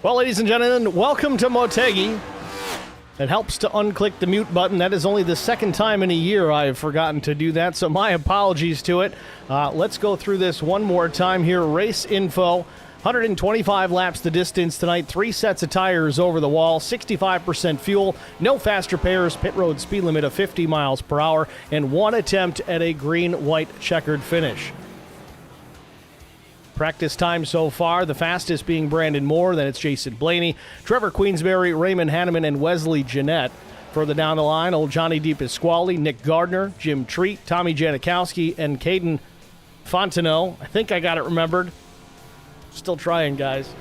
Well, ladies and gentlemen, welcome to Motegi. It helps to unclick the mute button. That is only the second time in a year I have forgotten to do that, so my apologies to it. Let's go through this one more time here. Race info. 125 laps the distance tonight, 3 sets of tires over the wall, 65% fuel, no fast repairs, pit road speed limit of 50 miles per hour, and 1 attempt at a green-white checkered finish. Practice time so far, the fastest being Brandon Moore, then it's Jason Blaney, Trevor Queensberry, Raymond Hanneman, and Wesley Jeanette. Further down the line, old Johnny DePasquale, Nick Gardner, Jim Treat, Tommy Janikowski, and Caden Fontenot. I think I got it remembered. Still trying, guys.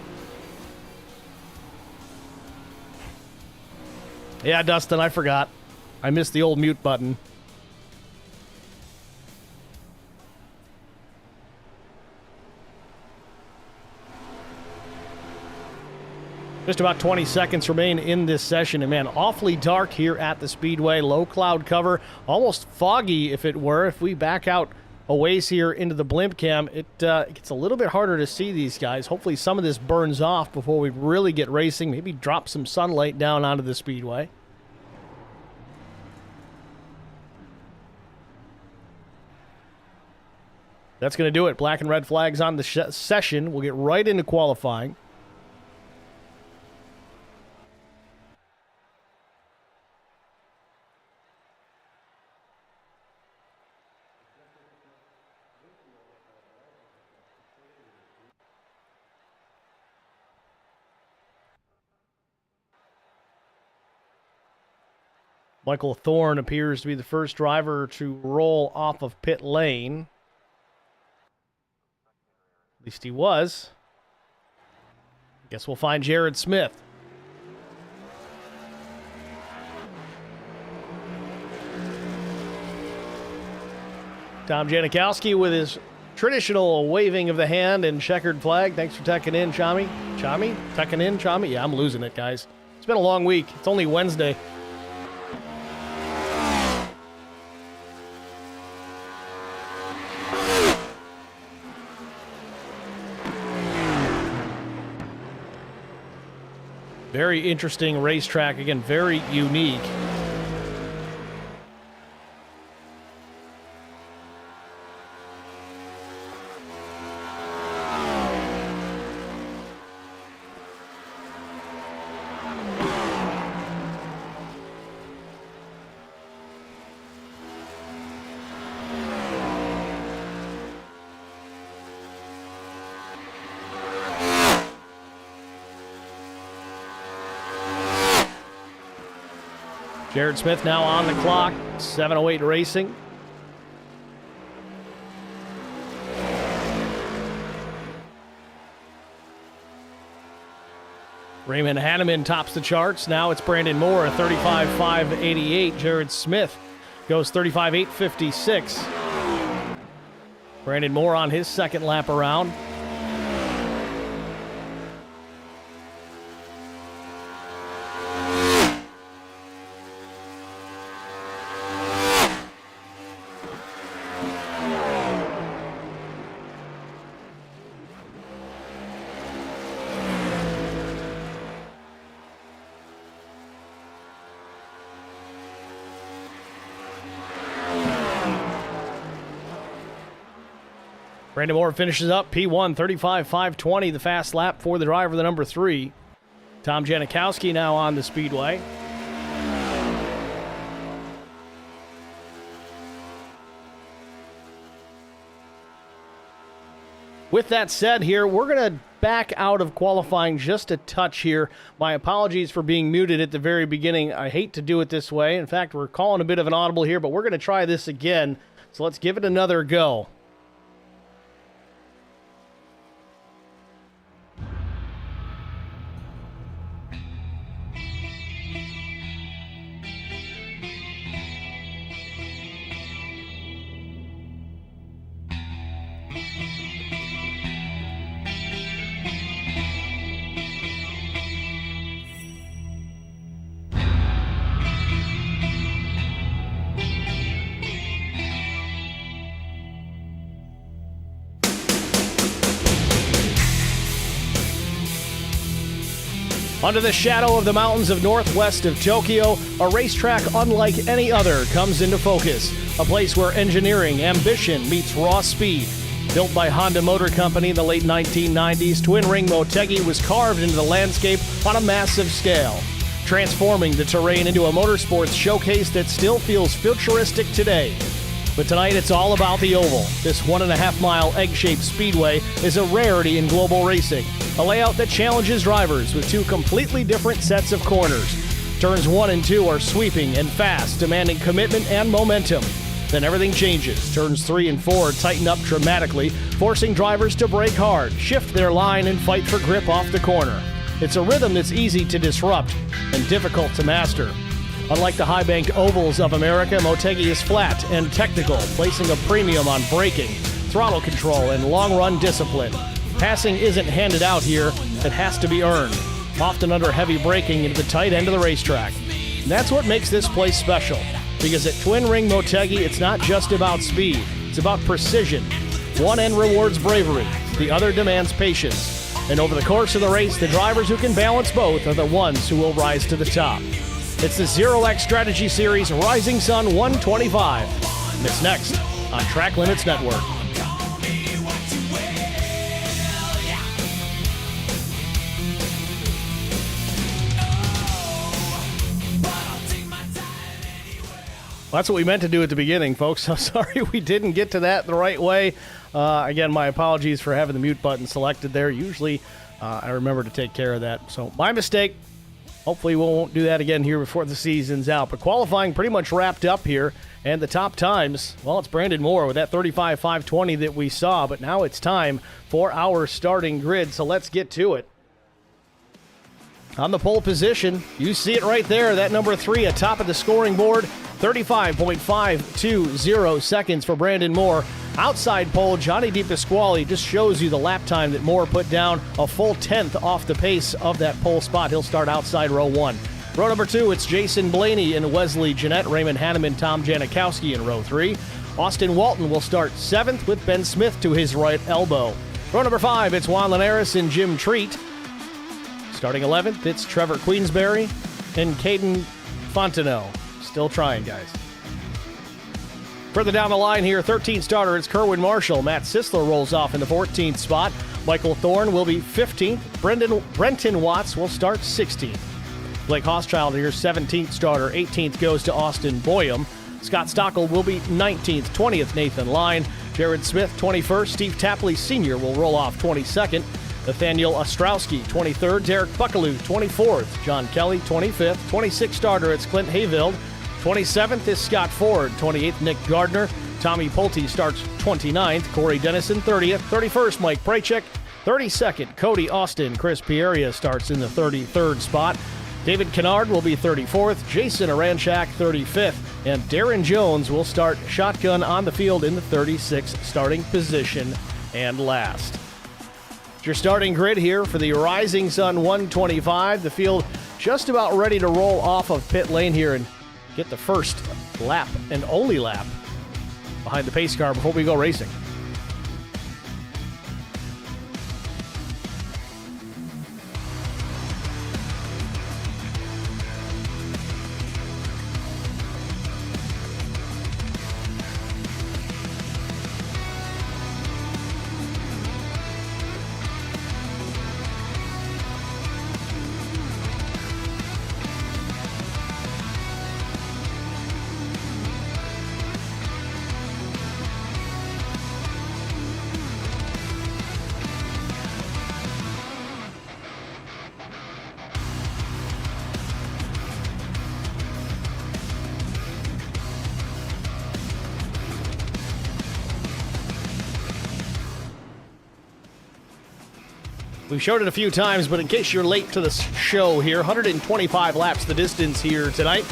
Yeah, Dustin, I forgot. I missed the old mute button. Just about 20 seconds remain in this session, and man, awfully dark here at the Speedway. Low cloud cover, almost foggy if it were. If we back out a ways here into the blimp cam, it gets a little bit harder to see these guys. Hopefully some of this burns off before we really get racing. Maybe drop some sunlight down onto the Speedway. That's going to do it. Black and red flags on the session. We'll get right into qualifying. Michael Thorne appears to be the first driver to roll off of pit lane. At least he was. Guess we'll find Jared Smith. Tom Janikowski with his traditional waving of the hand and checkered flag. Thanks for tucking in, Chami. Chami? Tucking in, Chami? Yeah, I'm losing it, guys. It's been a long week. It's only Wednesday. Very interesting racetrack. Again, very unique. Jared Smith now on the clock, 7:08 racing. Raymond Hanneman tops the charts. Now it's Brandon Moore, 35.588. Jared Smith goes 35.856. Brandon Moore on his second lap around. Brandon Moore finishes up P1, 35.520, the fast lap for the driver, the number 3. Tom Janikowski now on the Speedway. With that said here, we're going to back out of qualifying just a touch here. My apologies for being muted at the very beginning. I hate to do it this way. In fact, we're calling a bit of an audible here, but we're going to try this again. So let's give it another go. Under the shadow of the mountains of northwest of Tokyo, a racetrack unlike any other comes into focus. A place where engineering, ambition meets raw speed. Built by Honda Motor Company in the late 1990s, twin-ring Motegi was carved into the landscape on a massive scale, transforming the terrain into a motorsports showcase that still feels futuristic today. But tonight it's all about the oval. This 1.5-mile egg-shaped speedway is a rarity in global racing. A layout that challenges drivers with two completely different sets of corners. Turns 1 and 2 are sweeping and fast, demanding commitment and momentum. Then everything changes. Turns 3 and 4 tighten up dramatically, forcing drivers to brake hard, shift their line, and fight for grip off the corner. It's a rhythm that's easy to disrupt and difficult to master. Unlike the high-banked ovals of America, Motegi is flat and technical, placing a premium on braking, throttle control, and long-run discipline. Passing isn't handed out here, it has to be earned, often under heavy braking into the tight end of the racetrack. And that's what makes this place special, because at twin-ring Motegi, it's not just about speed, it's about precision. One end rewards bravery, the other demands patience. And over the course of the race, the drivers who can balance both are the ones who will rise to the top. It's the ZeroX Strategy Series Rising Sun 125. And it's next on Track Limits Network. Well, that's what we meant to do at the beginning, folks. I'm sorry we didn't get to that the right way. Again, my apologies for having the mute button selected there. Usually, I remember to take care of that. So, my mistake. Hopefully, we won't do that again here before the season's out. But qualifying pretty much wrapped up here. And the top times, well, it's Brandon Moore with that 35.520 that we saw. But now it's time for our starting grid. So, let's get to it. On the pole position, you see it right there. That number 3 atop of the scoring board. 35.520 seconds for Brandon Moore. Outside pole, Johnny DePasquale just shows you the lap time that Moore put down, a full 10th off the pace of that pole spot. He'll start outside row 1. Row number 2, it's Jason Blaney and Wesley Jeanette, Raymond Hanneman, Tom Janikowski in row 3. Austin Walton will start 7th with Ben Smith to his right elbow. Row number 5, it's Juan Linares and Jim Treat. Starting 11th, it's Trevor Queensberry and Caden Fontenot. Still trying, guys. Further down the line here, 13th starter, it's Kerwin Marshall. Matt Sisler rolls off in the 14th spot. Michael Thorne will be 15th. Brenton Watts will start 16th. Blake Hochschild here, 17th starter. 18th goes to Austin Boyum. Scott Stockel will be 19th. 20th, Nathan Line. Jared Smith, 21st. Steve Tapley Sr. will roll off 22nd. Nathaniel Ostrowski, 23rd. Derek Buckaloo, 24th. John Kelly, 25th. 26th starter, it's Clint Hayfield. 27th is Scott Ford. 28th, Nick Gardner. Tommy Pulte starts 29th. Corey Dennison, 30th. 31st, Mike Prachek. 32nd, Cody Austin. Chris Pieria starts in the 33rd spot. David Kennard will be 34th. Jason Aranchak, 35th. And Darren Jones will start shotgun on the field in the 36th starting position and last. It's your starting grid here for the Rising Sun 125. The field just about ready to roll off of pit lane here and get the first lap and only lap behind the pace car before we go racing. We've showed it a few times, but in case you're late to the show here, 125 laps the distance here tonight.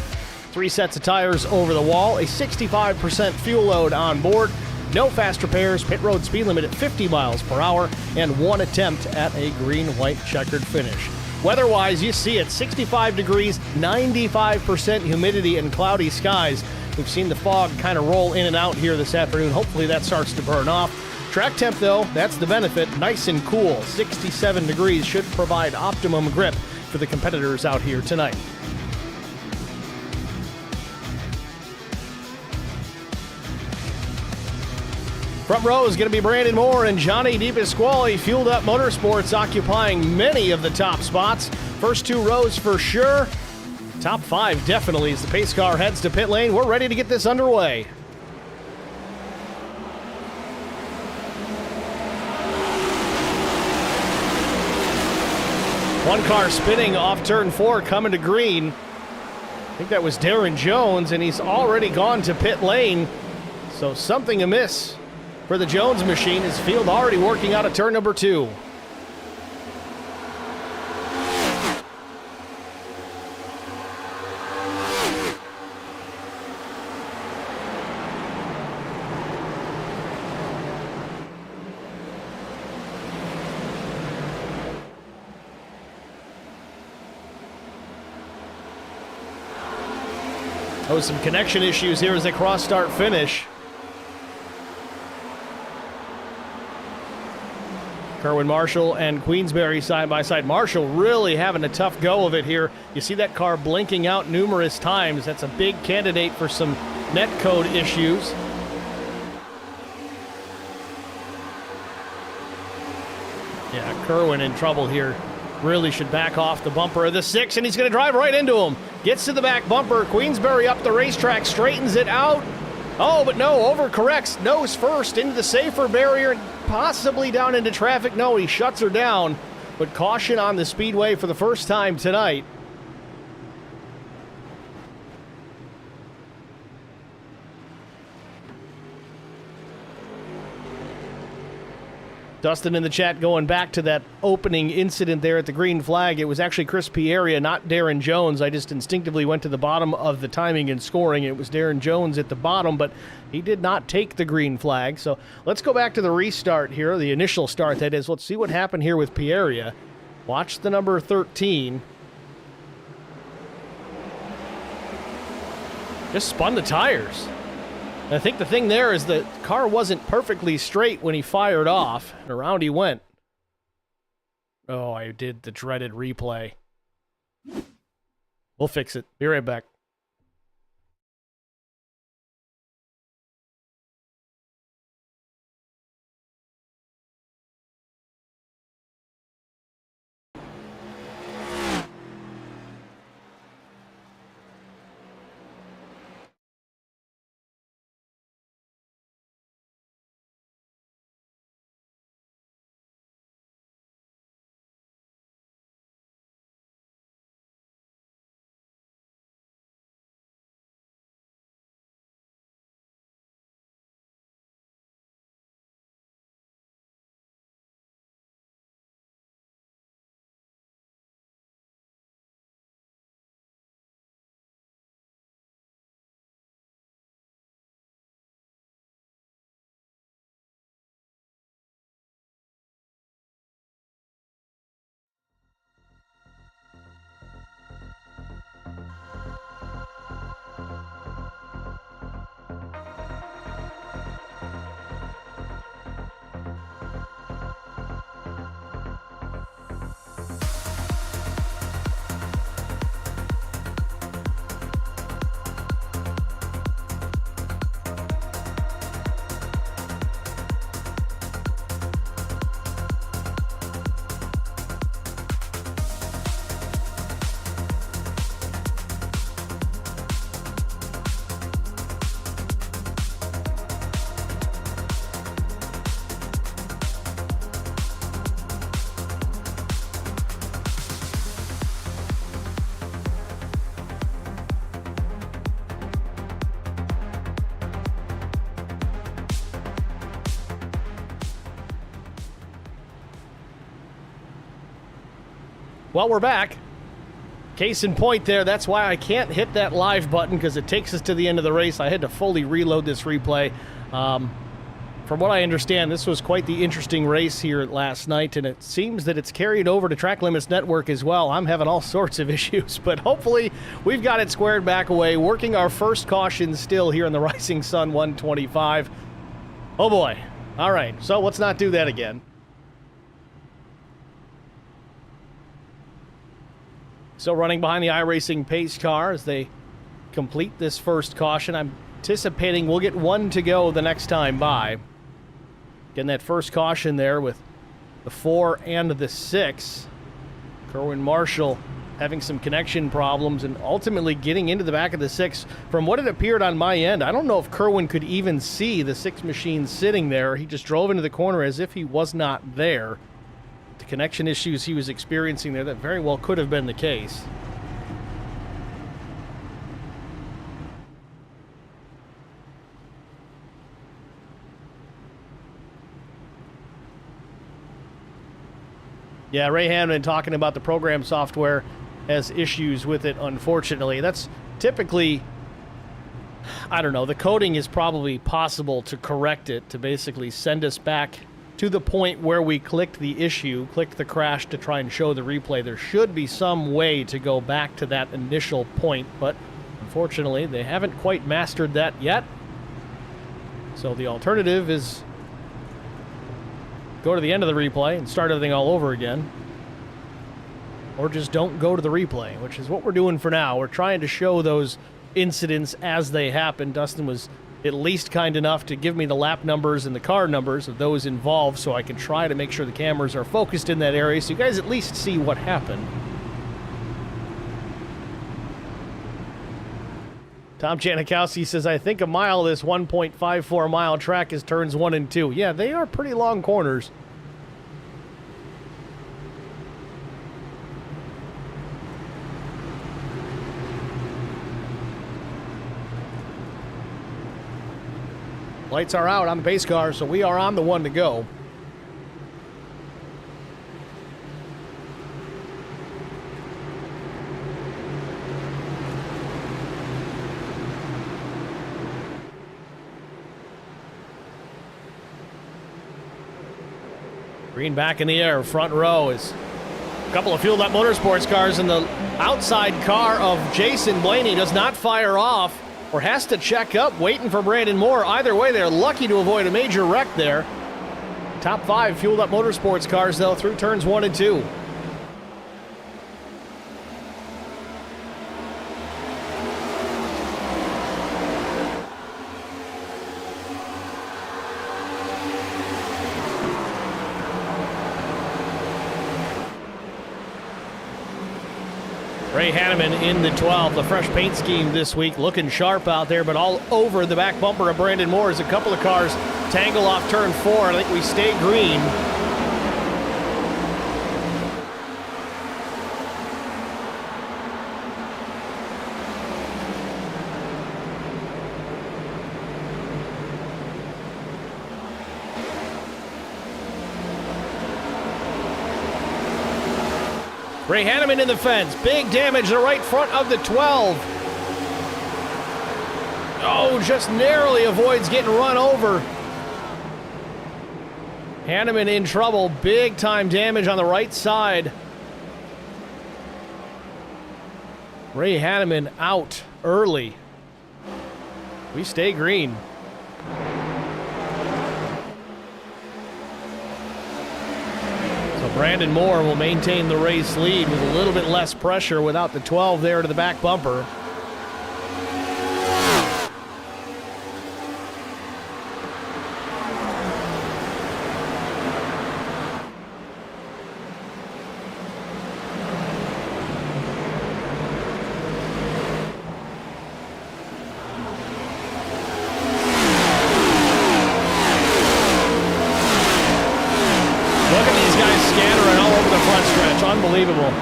3 sets of tires over the wall, a 65% fuel load on board, no fast repairs, pit road speed limit at 50 miles per hour, and 1 attempt at a green-white checkered finish. Weather-wise, you see it, 65 degrees, 95% humidity, and cloudy skies. We've seen the fog kind of roll in and out here this afternoon. Hopefully that starts to burn off. Track temp, though, that's the benefit. Nice and cool. 67 degrees should provide optimum grip for the competitors out here tonight. Front row is going to be Brandon Moore and Johnny DiPasquale. Fueled Up Motorsports occupying many of the top spots. First two rows for sure. Top five definitely as the pace car heads to pit lane. We're ready to get this underway. One car spinning off turn 4 coming to green. I think that was Darren Jones, and he's already gone to pit lane. So something amiss for the Jones machine. His field already working out of turn number 2. Oh, some connection issues here as they cross start finish. Kerwin Marshall and Queensberry side by side. Marshall really having a tough go of it here. You see that car blinking out numerous times. That's a big candidate for some net code issues. Yeah, Kerwin in trouble here. Really should back off the bumper of the 6, and he's going to drive right into him. Gets to the back bumper. Queensberry up the racetrack, straightens it out. Oh, but no, overcorrects, nose first into the safer barrier, possibly down into traffic. No, he shuts her down, but caution on the speedway for the first time tonight. Dustin in the chat going back to that opening incident there at the green flag. It was actually Chris Pieria, not Darren Jones. I just instinctively went to the bottom of the timing and scoring. It was Darren Jones at the bottom, but he did not take the green flag. So let's go back to the restart here, the initial start that is. Let's see what happened here with Pieria. Watch the number 13. Just spun the tires. I think the thing there is the car wasn't perfectly straight when he fired off, and around he went. Oh, I did the dreaded replay. We'll fix it. Be right back. Well, we're back. Case in point there, that's why I can't hit that live button, because it takes us to the end of the race. I had to fully reload this replay. From what I understand, this was quite the interesting race here last night, and it seems that it's carried over to Track Limits Network as well. I'm having all sorts of issues, but hopefully we've got it squared back away, working our first caution still here in the Rising Sun 125. Oh boy. All right, so let's not do that again. Still running behind the iRacing pace car as they complete this first caution. I'm anticipating we'll get one to go the next time by. Getting that first caution there with the 4 and the 6. Kerwin Marshall having some connection problems and ultimately getting into the back of the 6. From what it appeared on my end, I don't know if Kerwin could even see the 6 machine sitting there. He just drove into the corner as if he was not there. The connection issues he was experiencing there, that very well could have been the case. Yeah, Ray Hanman talking about the program software has issues with it, unfortunately. That's typically, I don't know, the coding is probably possible to correct it, to basically send us back to the point where we clicked the issue, clicked the crash to try and show the replay. There should be some way to go back to that initial point, but unfortunately, they haven't quite mastered that yet. So the alternative is go to the end of the replay and start everything all over again. Or just don't go to the replay, which is what we're doing for now. We're trying to show those incidents as they happen. Dustin was at least kind enough to give me the lap numbers and the car numbers of those involved so I can try to make sure the cameras are focused in that area so you guys at least see what happened. Tom Janikowski says, I think a mile of this 1.54 mile track is turns 1 and 2. Yeah, they are pretty long corners. Lights are out on the pace car, so we are on the 1 to go. Green back in the air, front row is a couple of Fueled Up Motorsports cars, and the outside car of Jason Blaney does not fire off or has to check up, waiting for Brandon Moore. Either way, they're lucky to avoid a major wreck there. Top 5 Fueled Up Motorsports cars, though, through turns 1 and 2. Ray Hanneman in the 12, the fresh paint scheme this week, looking sharp out there, but all over the back bumper of Brandon Moore as a couple of cars tangle off turn 4. I think we stay green. Ray Hanneman in the fence. Big damage to the right front of the 12. Oh, just narrowly avoids getting run over. Hanneman in trouble. Big time damage on the right side. Ray Hanneman out early. We stay green. Brandon Moore will maintain the race lead with a little bit less pressure without the 12 there to the back bumper. Unbelievable.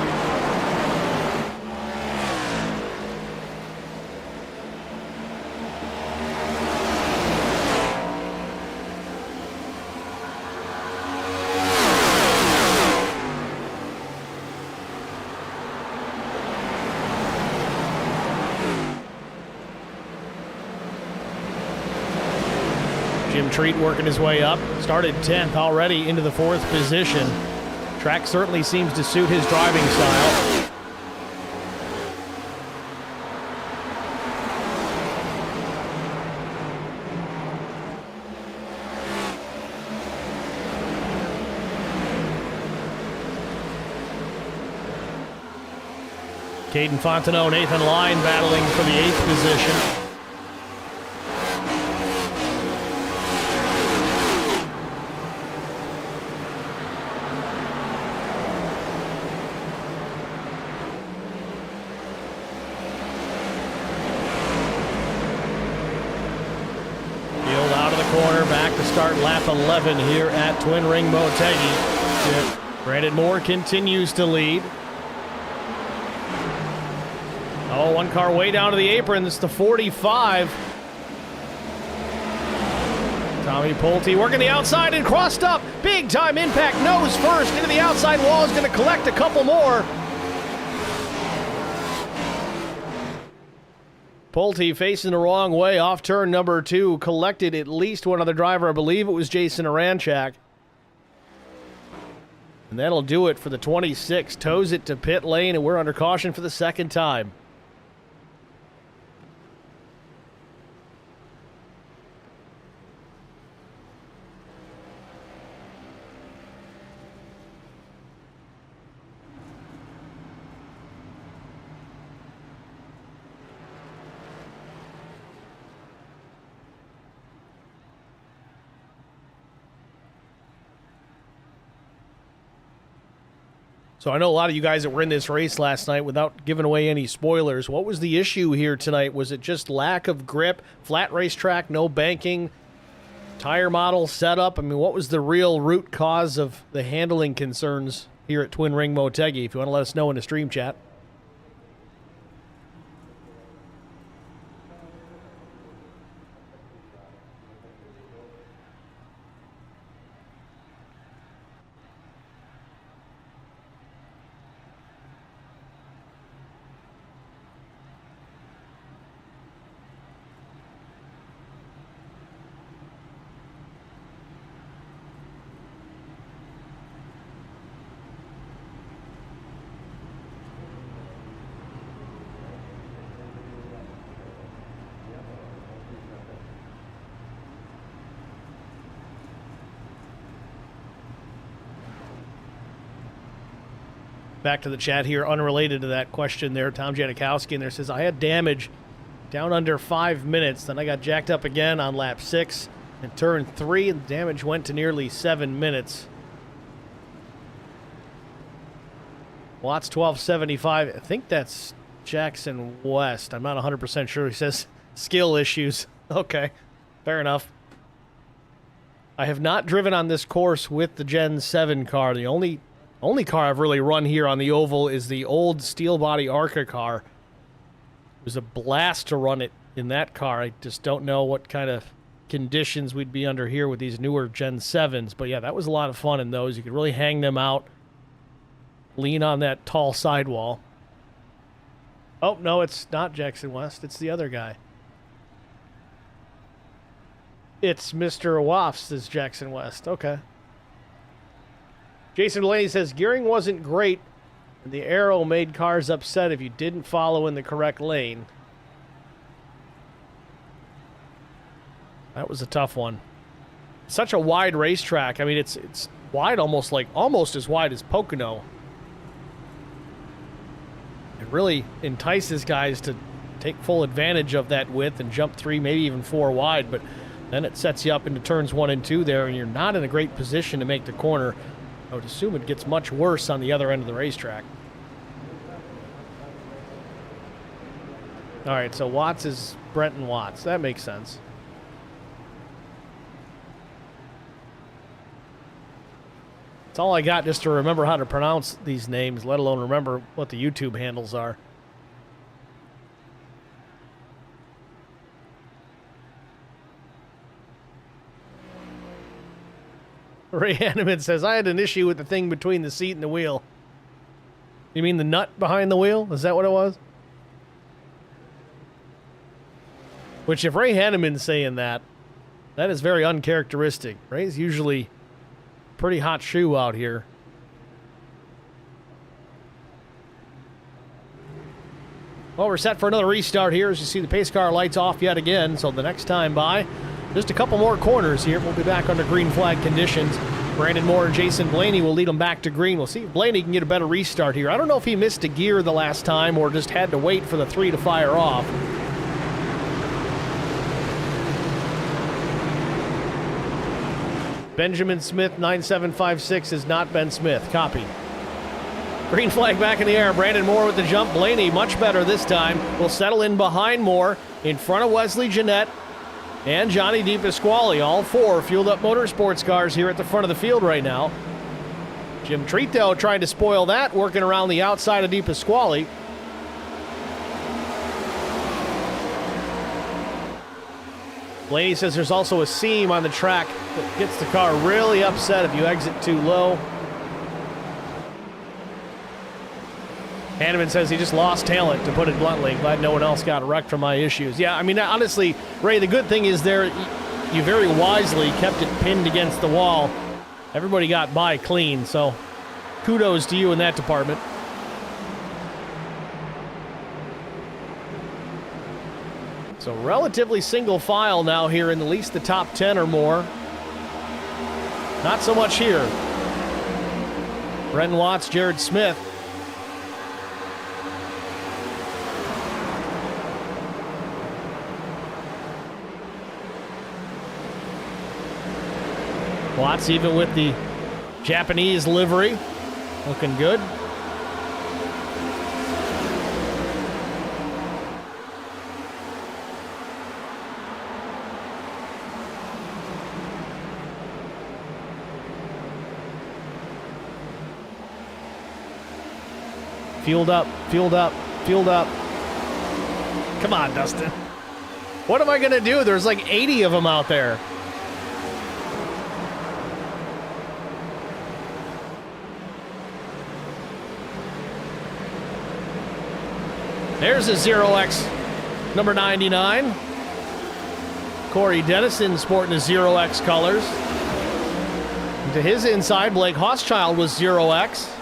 Jim Treat working his way up. Started 10th already into the 4th position. Track certainly seems to suit his driving style. Caden Fontenot, Nathan Line battling for the 8th position. Field out of the corner, back to start lap 11 here at Twin Ring Motegi. Brandon Moore continues to lead. Oh, one car way down to the apron. It's the 45. Tommy Pulte working the outside and crossed up. Big time impact. Nose first into the outside wall. Is going to collect a couple more. Pulte facing the wrong way off turn number 2. Collected at least one other driver. I believe it was Jason Aranchak. And that'll do it for the 26. Tows it to pit lane, and we're under caution for the second time. So I know a lot of you guys that were in this race last night, without giving away any spoilers, what was the issue here tonight? Was it just lack of grip, flat racetrack, no banking, tire model setup? I mean, what was the real root cause of the handling concerns here at Twin Ring Motegi? If you want to let us know in the stream chat. Back to the chat here, unrelated to that question there. Tom Janikowski in there says, I had damage down under 5 minutes. Then I got jacked up again on lap 6 and turn 3, and the damage went to nearly 7 minutes. Watts 1275. I think that's Jackson West. I'm not 100% sure. He says skill issues. Okay, fair enough. I have not driven on this course with the Gen 7 car. The only car I've really run here on the oval is the old steel body ARCA car. It was a blast to run it in that car. I just don't know what kind of conditions we'd be under here with these newer Gen 7s. But yeah, that was a lot of fun in those. You could really hang them out, lean on that tall sidewall. Oh, no, it's not Jackson West. It's the other guy. It's Mr. Wafts, is Jackson West. Okay. Jason Delaney says, gearing wasn't great, and the arrow made cars upset if you didn't follow in the correct lane. That was a tough one. Such a wide racetrack. I mean, it's wide, almost as wide as Pocono. It really entices guys to take full advantage of that width and jump 3, maybe even 4 wide, but then it sets you up into turns 1 and 2 there, and you're not in a great position to make the corner. I would assume it gets much worse on the other end of the racetrack. All right, so Watts is Brenton Watts. That makes sense. That's all I got just to remember how to pronounce these names, let alone remember what the YouTube handles are. Ray Hanneman says, I had an issue with the thing between the seat and the wheel. You mean the nut behind the wheel? Is that what it was? Which, if Ray Hanneman's saying that, that is very uncharacteristic. Ray's usually pretty hot shoe out here. Well, we're set for another restart here. As you see, the pace car lights off yet again. So the next time by, just a couple more corners here. We'll be back under green flag conditions Brandon Moore and Jason Blaney will lead them back to green. We'll see if Blaney can get a better restart here. I don't know if he missed a gear the last time or just had to wait for the 3 to fire off. Benjamin Smith 9756 is not Ben Smith. Copy. Green flag back in the air. Brandon Moore with the jump. Blaney much better this time. Will settle in behind Moore in front of Wesley Jeanette and Johnny DePasquale. All four fueled up motorsports cars here at the front of the field right now. Jim Trito trying to spoil that, working around the outside of DePasquale. Blaney says there's also a seam on the track that gets the car really upset if you exit too low. Hanneman says he just lost talent, to put it bluntly. Glad no one else got wrecked from my issues. Yeah, I mean, honestly, Ray, the good thing is there, you very wisely kept it pinned against the wall. Everybody got by clean, so kudos to you in that department. So relatively single file now here in at least the top 10 or more. Not so much here. Brenton Watts, Jared Smith. Watts even with the Japanese livery. Looking good. Fueled up, fueled up, fueled up. Come on, Dustin. What am I going to do? There's like 80 of them out there. There's a ZeroX number 99. Corey Dennison sporting the ZeroX colors. And to his inside, Blake Hochschild was ZeroX.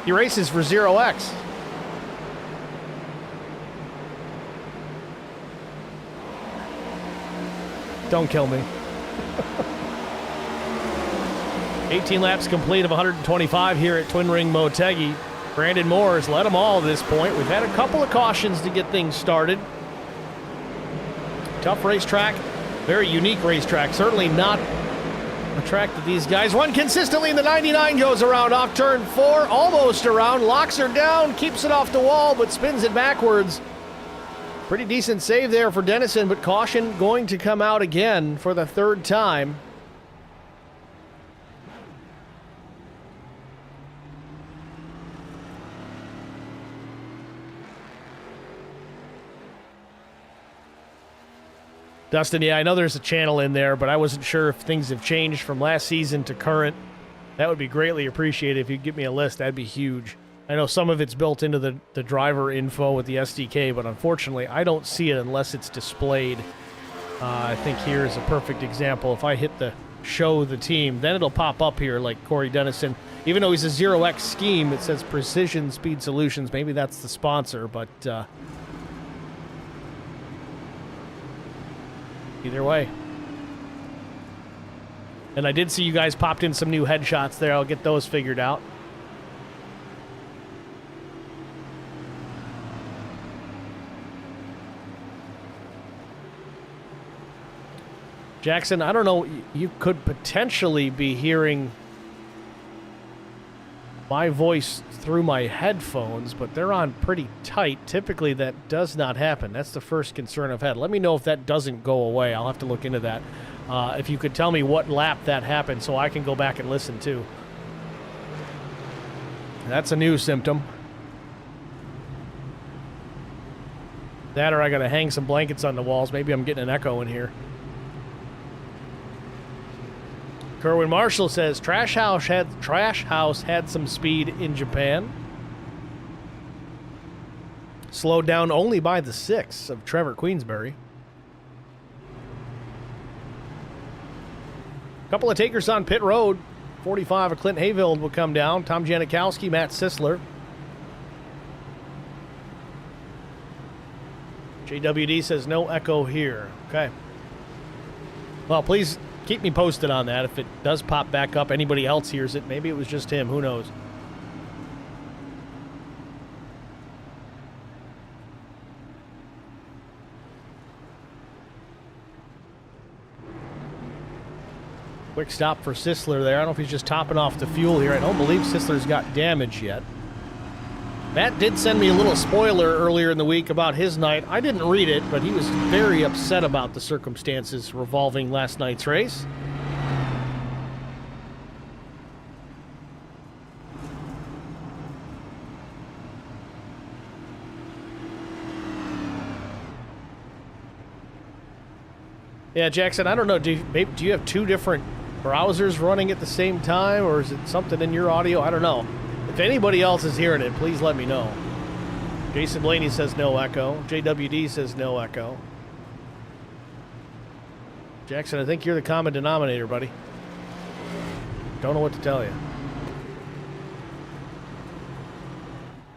He races for ZeroX. Don't kill me. 18 laps complete of 125 here at Twin Ring Motegi. Brandon Moore has led them all to this point. We've had a couple of cautions to get things started. Tough racetrack, very unique racetrack. Certainly not a track that these guys run consistently. And the 99 goes around off turn 4, almost around, locks her down, keeps it off the wall, but spins it backwards. Pretty decent save there for Dennison, but caution going to come out again for the third time. Dustin, yeah, I know there's a channel in there, but I wasn't sure if things have changed from last season to current. That would be greatly appreciated if you'd give me a list. That'd be huge. I know some of it's built into the driver info with the SDK, but unfortunately, I don't see it unless it's displayed. I think here is a perfect example. If I hit the show the team, then it'll pop up here like Corey Dennison. Even though he's a ZeroX scheme, it says Precision Speed Solutions. Maybe that's the sponsor, but either way. And I did see you guys popped in some new headshots there. I'll get those figured out. Jackson, I don't know, you could potentially be hearing my voice through my headphones, but they're on pretty tight. Typically, that does not happen. That's the first concern I've had. Let me know if that doesn't go away. I'll have to look into that. If you could tell me what lap that happened so I can go back and listen too. That's a new symptom. That or I got to hang some blankets on the walls. Maybe I'm getting an echo in here. Kerwin Marshall says Trash House had some speed in Japan. Slowed down only by the 6 of Trevor Queensbury. Couple of takers on pit road. 45 of Clint Hayfield will come down. Tom Janikowski, Matt Sisler. JWD says no echo here. Okay. Well, please Keep me posted on that. If it does pop back up, anybody else hears it. Maybe it was just him. Who knows? Quick stop for Sisler there. I don't know if he's just topping off the fuel here. I don't believe Sisler's got damage yet. Matt did send me a little spoiler earlier in the week about his night. I didn't read it, but he was very upset about the circumstances revolving last night's race. Yeah, Jackson, I don't know. Do you have two different browsers running at the same time, or is it something in your audio? I don't know. If anybody else is hearing it, please let me know. Jason Blaney says no echo. JWD says no echo. Jackson, I think you're the common denominator, buddy. Don't know what to tell you.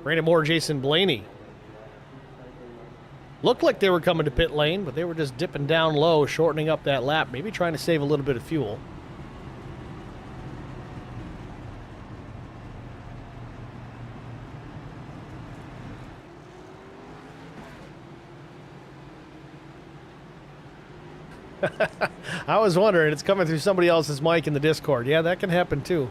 Brandon Moore, Jason Blaney. Looked like they were coming to pit lane, but they were just dipping down low, shortening up that lap, maybe trying to save a little bit of fuel. I was wondering, it's coming through somebody else's mic in the Discord. Yeah, that can happen too.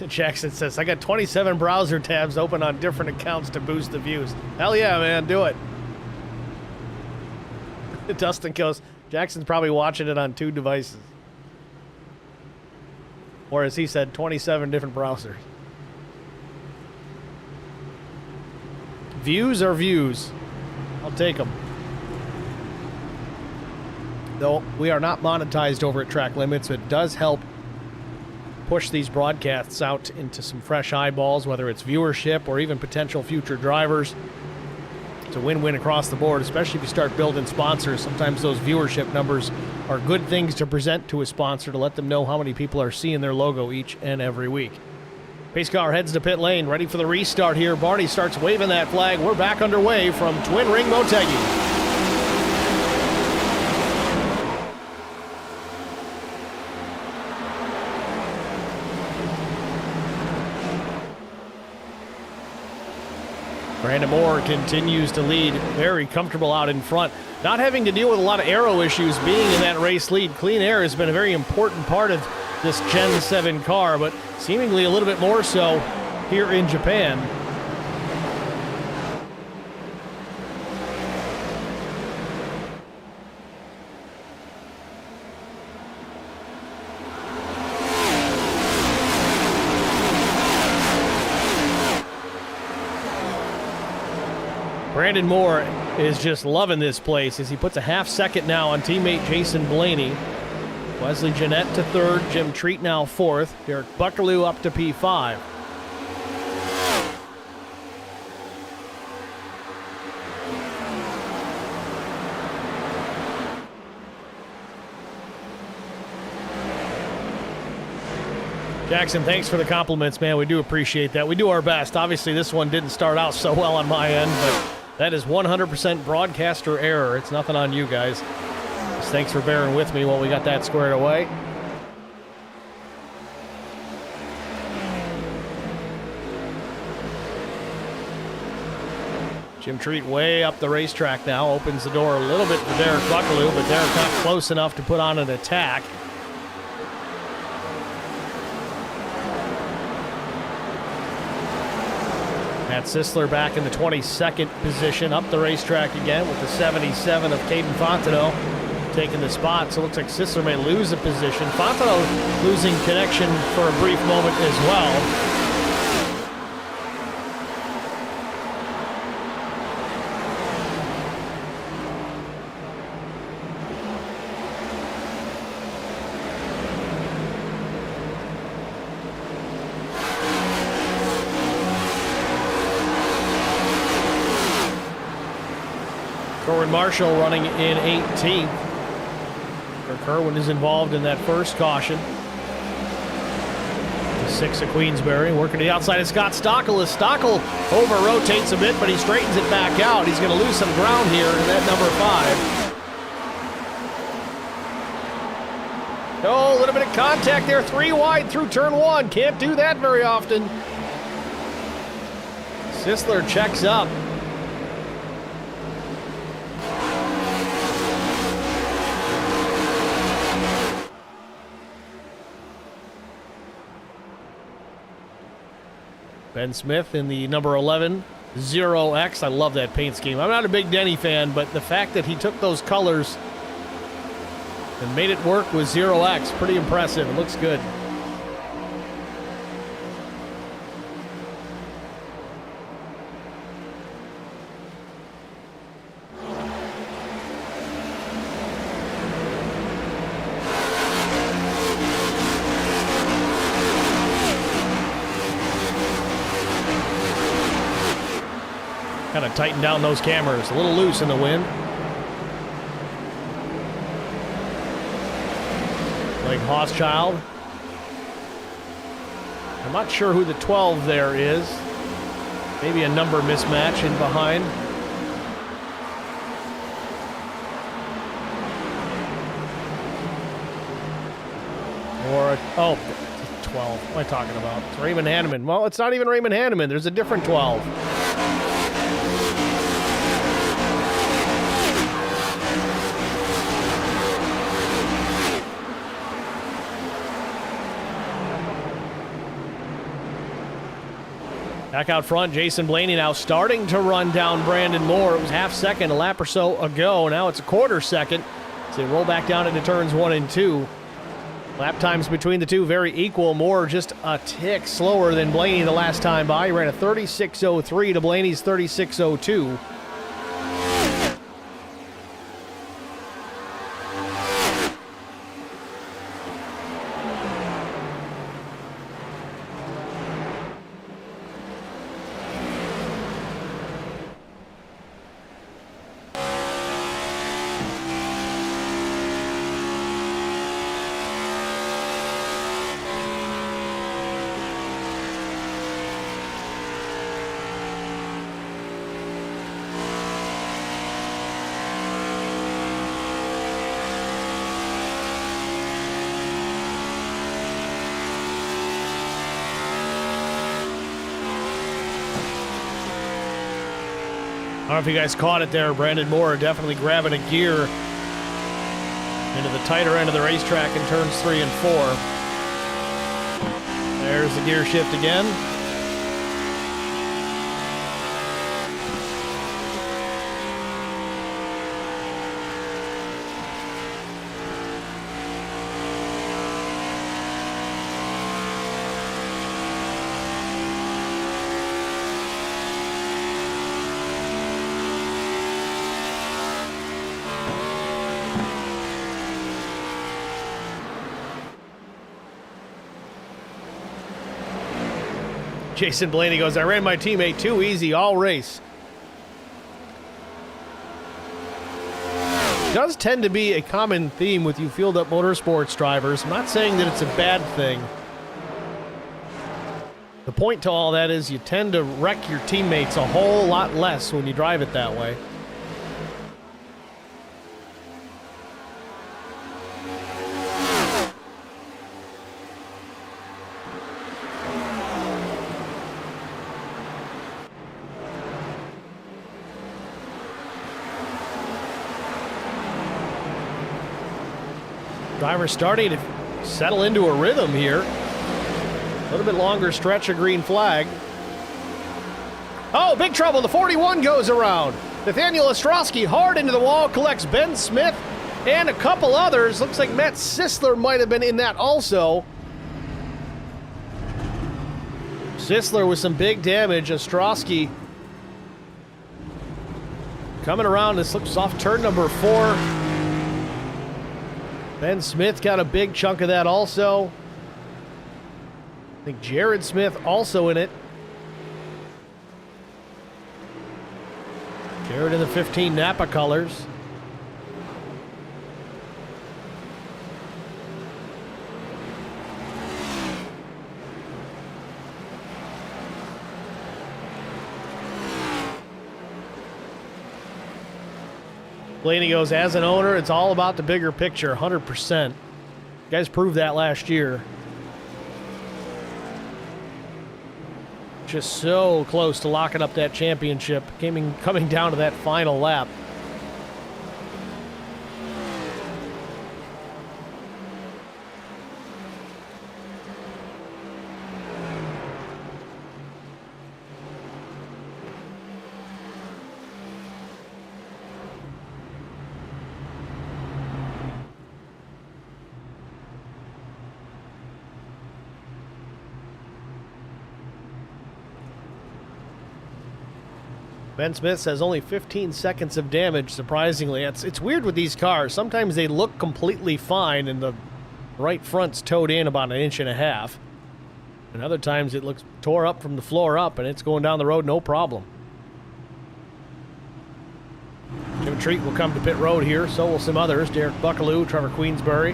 Jackson says, I got 27 browser tabs open on different accounts to boost the views. Hell yeah, man, do it. Dustin goes, Jackson's probably watching it on 2 devices. Or as he said, 27 different browsers. Views are views. I'll take them. Though we are not monetized over at Track Limits, it does help push these broadcasts out into some fresh eyeballs, whether it's viewership or even potential future drivers. It's a win-win across the board, especially if you start building sponsors. Sometimes those viewership numbers are good things to present to a sponsor to let them know how many people are seeing their logo each and every week. Pace car heads to pit lane, ready for the restart here. Barney starts waving that flag. We're back underway from Twin Ring Motegi. Brandon Moore continues to lead, very comfortable out in front. Not having to deal with a lot of aero issues, being in that race lead. Clean air has been a very important part of this Gen 7 car, but seemingly a little bit more so here in Japan. Brandon Moore is just loving this place as he puts a half second now on teammate Jason Blaney. Wesley Jeanette to third, Jim Treat now fourth, Derek Buckaloo up to P5. Jackson, thanks for the compliments, man. We do appreciate that. We do our best. Obviously, this one didn't start out so well on my end, but that is 100% broadcaster error. It's nothing on you guys. Just thanks for bearing with me while we got that squared away. Jim Treat way up the racetrack now. Opens the door a little bit for Derek Buckaloo, but Derek not close enough to put on an attack. Matt Sisler back in the 22nd position, up the racetrack again with the 77 of Caden Fontenot taking the spot. So it looks like Sisler may lose a position. Fontenot losing connection for a brief moment as well. Corwin Marshall running in 18th. Kerwin is involved in that first caution. The 6 of Queensberry working to the outside of Scott Stockel as Stockel over-rotates a bit, but he straightens it back out. He's going to lose some ground here in that number 5. Oh, a little bit of contact there. 3 wide through turn 1. Can't do that very often. Sisler checks up. Ben Smith in the number 11 ZeroX. I love that paint scheme. I'm not a big Denny fan, but the fact that he took those colors and made it work with ZeroX, pretty impressive. It looks good. Kind of tighten down those cameras. A little loose in the wind. Like Hochschild. I'm not sure who the 12 there is. Maybe a number mismatch in behind. Or, 12. What am I talking about? It's Raymond Hanneman. Well, it's not even Raymond Hanneman. There's a different 12. Back out front, Jason Blaney now starting to run down Brandon Moore. It was half second a lap or so ago. Now it's a quarter second. So they roll back down into turns 1 and 2. Lap times between the two very equal. Moore just a tick slower than Blaney the last time by. He ran a 36.03 to Blaney's 36.02. I don't know if you guys caught it there. Brandon Moore definitely grabbing a gear into the tighter end of the racetrack in turns 3 and 4. There's the gear shift again. Jason Blaney goes, I ran my teammate too easy all race. It does tend to be a common theme with you Field Up Motorsports drivers. I'm not saying that it's a bad thing. The point to all that is you tend to wreck your teammates a whole lot less when you drive it that way. Driver starting to settle into a rhythm here. A little bit longer stretch of green flag. Oh, big trouble. The 41 goes around. Nathaniel Ostrowski hard into the wall, collects Ben Smith and a couple others. Looks like Matt Sisler might have been in that also. Sisler with some big damage. Ostrowski coming around. This looks off turn number 4. Ben Smith got a big chunk of that also. I think Jared Smith also in it. Jared in the 15 Napa colors. Blaney goes, as an owner, it's all about the bigger picture, 100%. You guys proved that last year. Just so close to locking up that championship, coming down to that final lap. Ben Smith says only 15 seconds of damage, surprisingly. It's weird with these cars. Sometimes they look completely fine and the right front's towed in about 1.5 inches. And other times it looks tore up from the floor up and it's going down the road no problem. Jim Treat will come to pit road here, so will some others. Derek Buckaloo, Trevor Queensbury,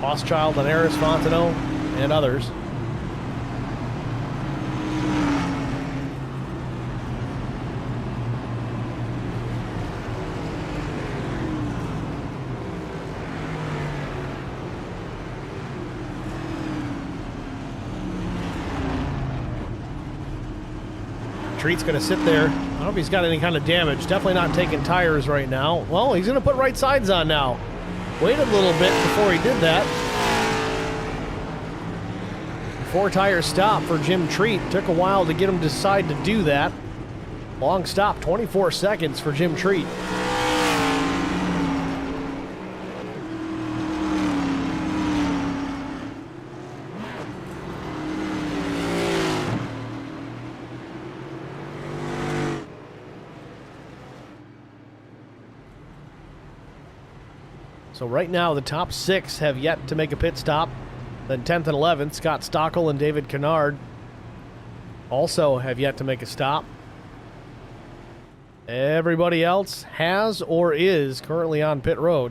Hochschild, Linares, Fontenot, and others. Treat's going to sit there. I don't know if he's got any kind of damage. Definitely not taking tires right now. Well, he's going to put right sides on now. Waited a little bit before he did that. 4-tire stop for Jim Treat. Took a while to get him to decide to do that. Long stop, 24 seconds for Jim Treat. So right now, the top 6 have yet to make a pit stop. Then 10th and 11th, Scott Stockel and David Kennard also have yet to make a stop. Everybody else has or is currently on pit road.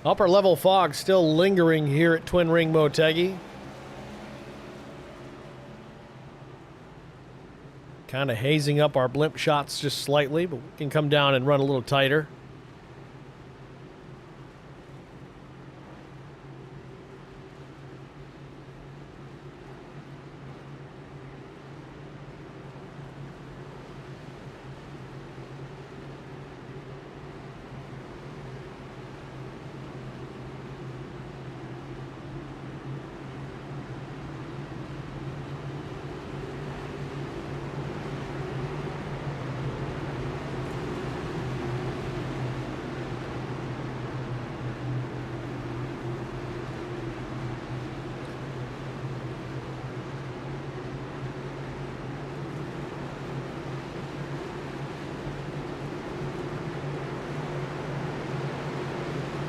Upper level fog still lingering here at Twin Ring Motegi. Kind of hazing up our blimp shots just slightly, but we can come down and run a little tighter.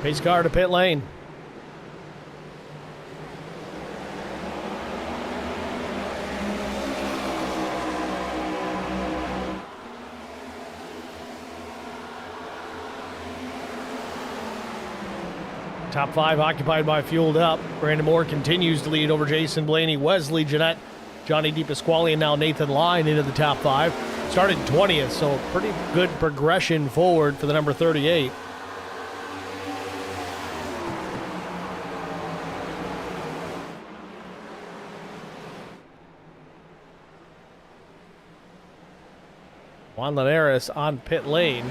Pace car to pit lane. Top 5 occupied by Fueled Up. Brandon Moore continues to lead over Jason Blaney, Wesley Jeanette, Johnny DePasquale, and now Nathan Line into the top 5. Started 20th, so pretty good progression forward for the number 38. Juan Linares on pit lane.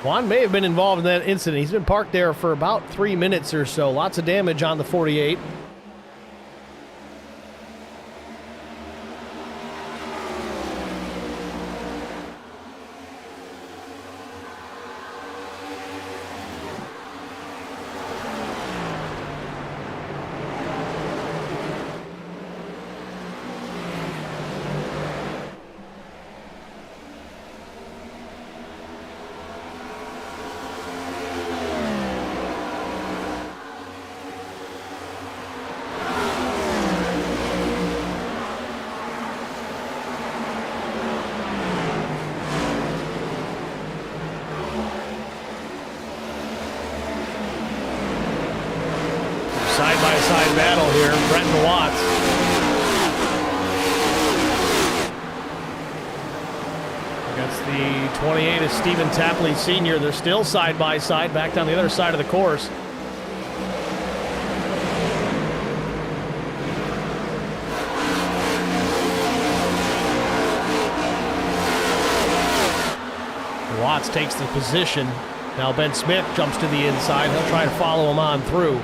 Juan may have been involved in that incident. He's been parked there for about 3 minutes or so. Lots of damage on the 48. Side-by-side battle here, Brent and Watts. Against the 28 is Stephen Tapley Sr. They're still side-by-side, back down the other side of the course. Watts takes the position. Now Ben Smith jumps to the inside. He'll try to follow him on through.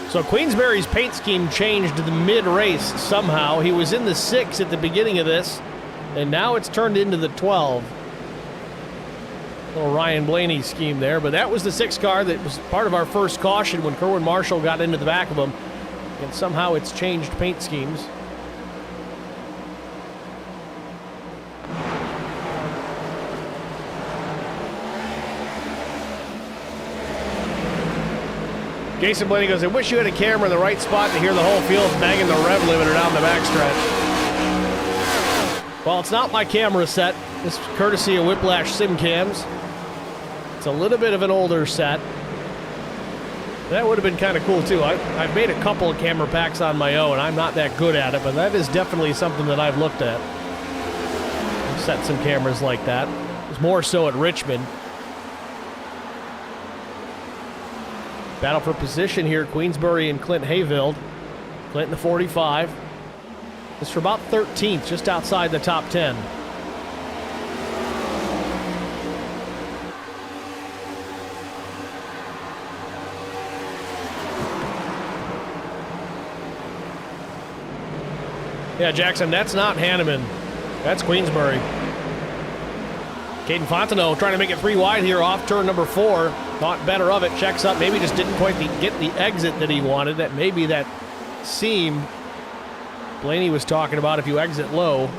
So Queensberry's paint scheme changed the mid-race somehow. He was in the 6 at the beginning of this, and now it's turned into the 12. Little Ryan Blaney scheme there, but that was the 6 car that was part of our first caution when Kerwin Marshall got into the back of him, and somehow it's changed paint schemes. Jason Blaney goes, I wish you had a camera in the right spot to hear the whole field banging the rev limiter down the backstretch. Well, it's not my camera set. This is courtesy of Whiplash Sim Cams. It's a little bit of an older set. That would have been kind of cool, too. I've made a couple of camera packs on my own. I'm not that good at it, but that is definitely something that I've looked at. I've set some cameras like that. It was more so at Richmond. Battle for position here, Queensbury and Clint Hayfield. Clint in the 45. This for about 13th, just outside the top 10. Yeah, Jackson, that's not Hanneman. That's Queensbury. Caden Fontenot trying to make it 3 wide here off turn number 4. Thought better of it, checks up, maybe just didn't quite get the exit that he wanted. That maybe that seam Blaney was talking about if you exit low.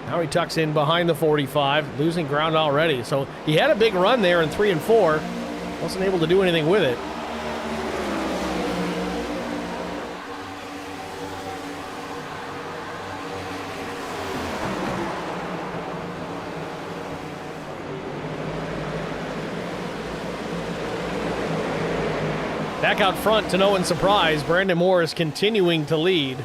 Now he tucks in behind the 45, losing ground already. So he had a big run there in 3 and 4. Wasn't able to do anything with it. Back out front, to no one's surprise, Brandon Moore is continuing to lead.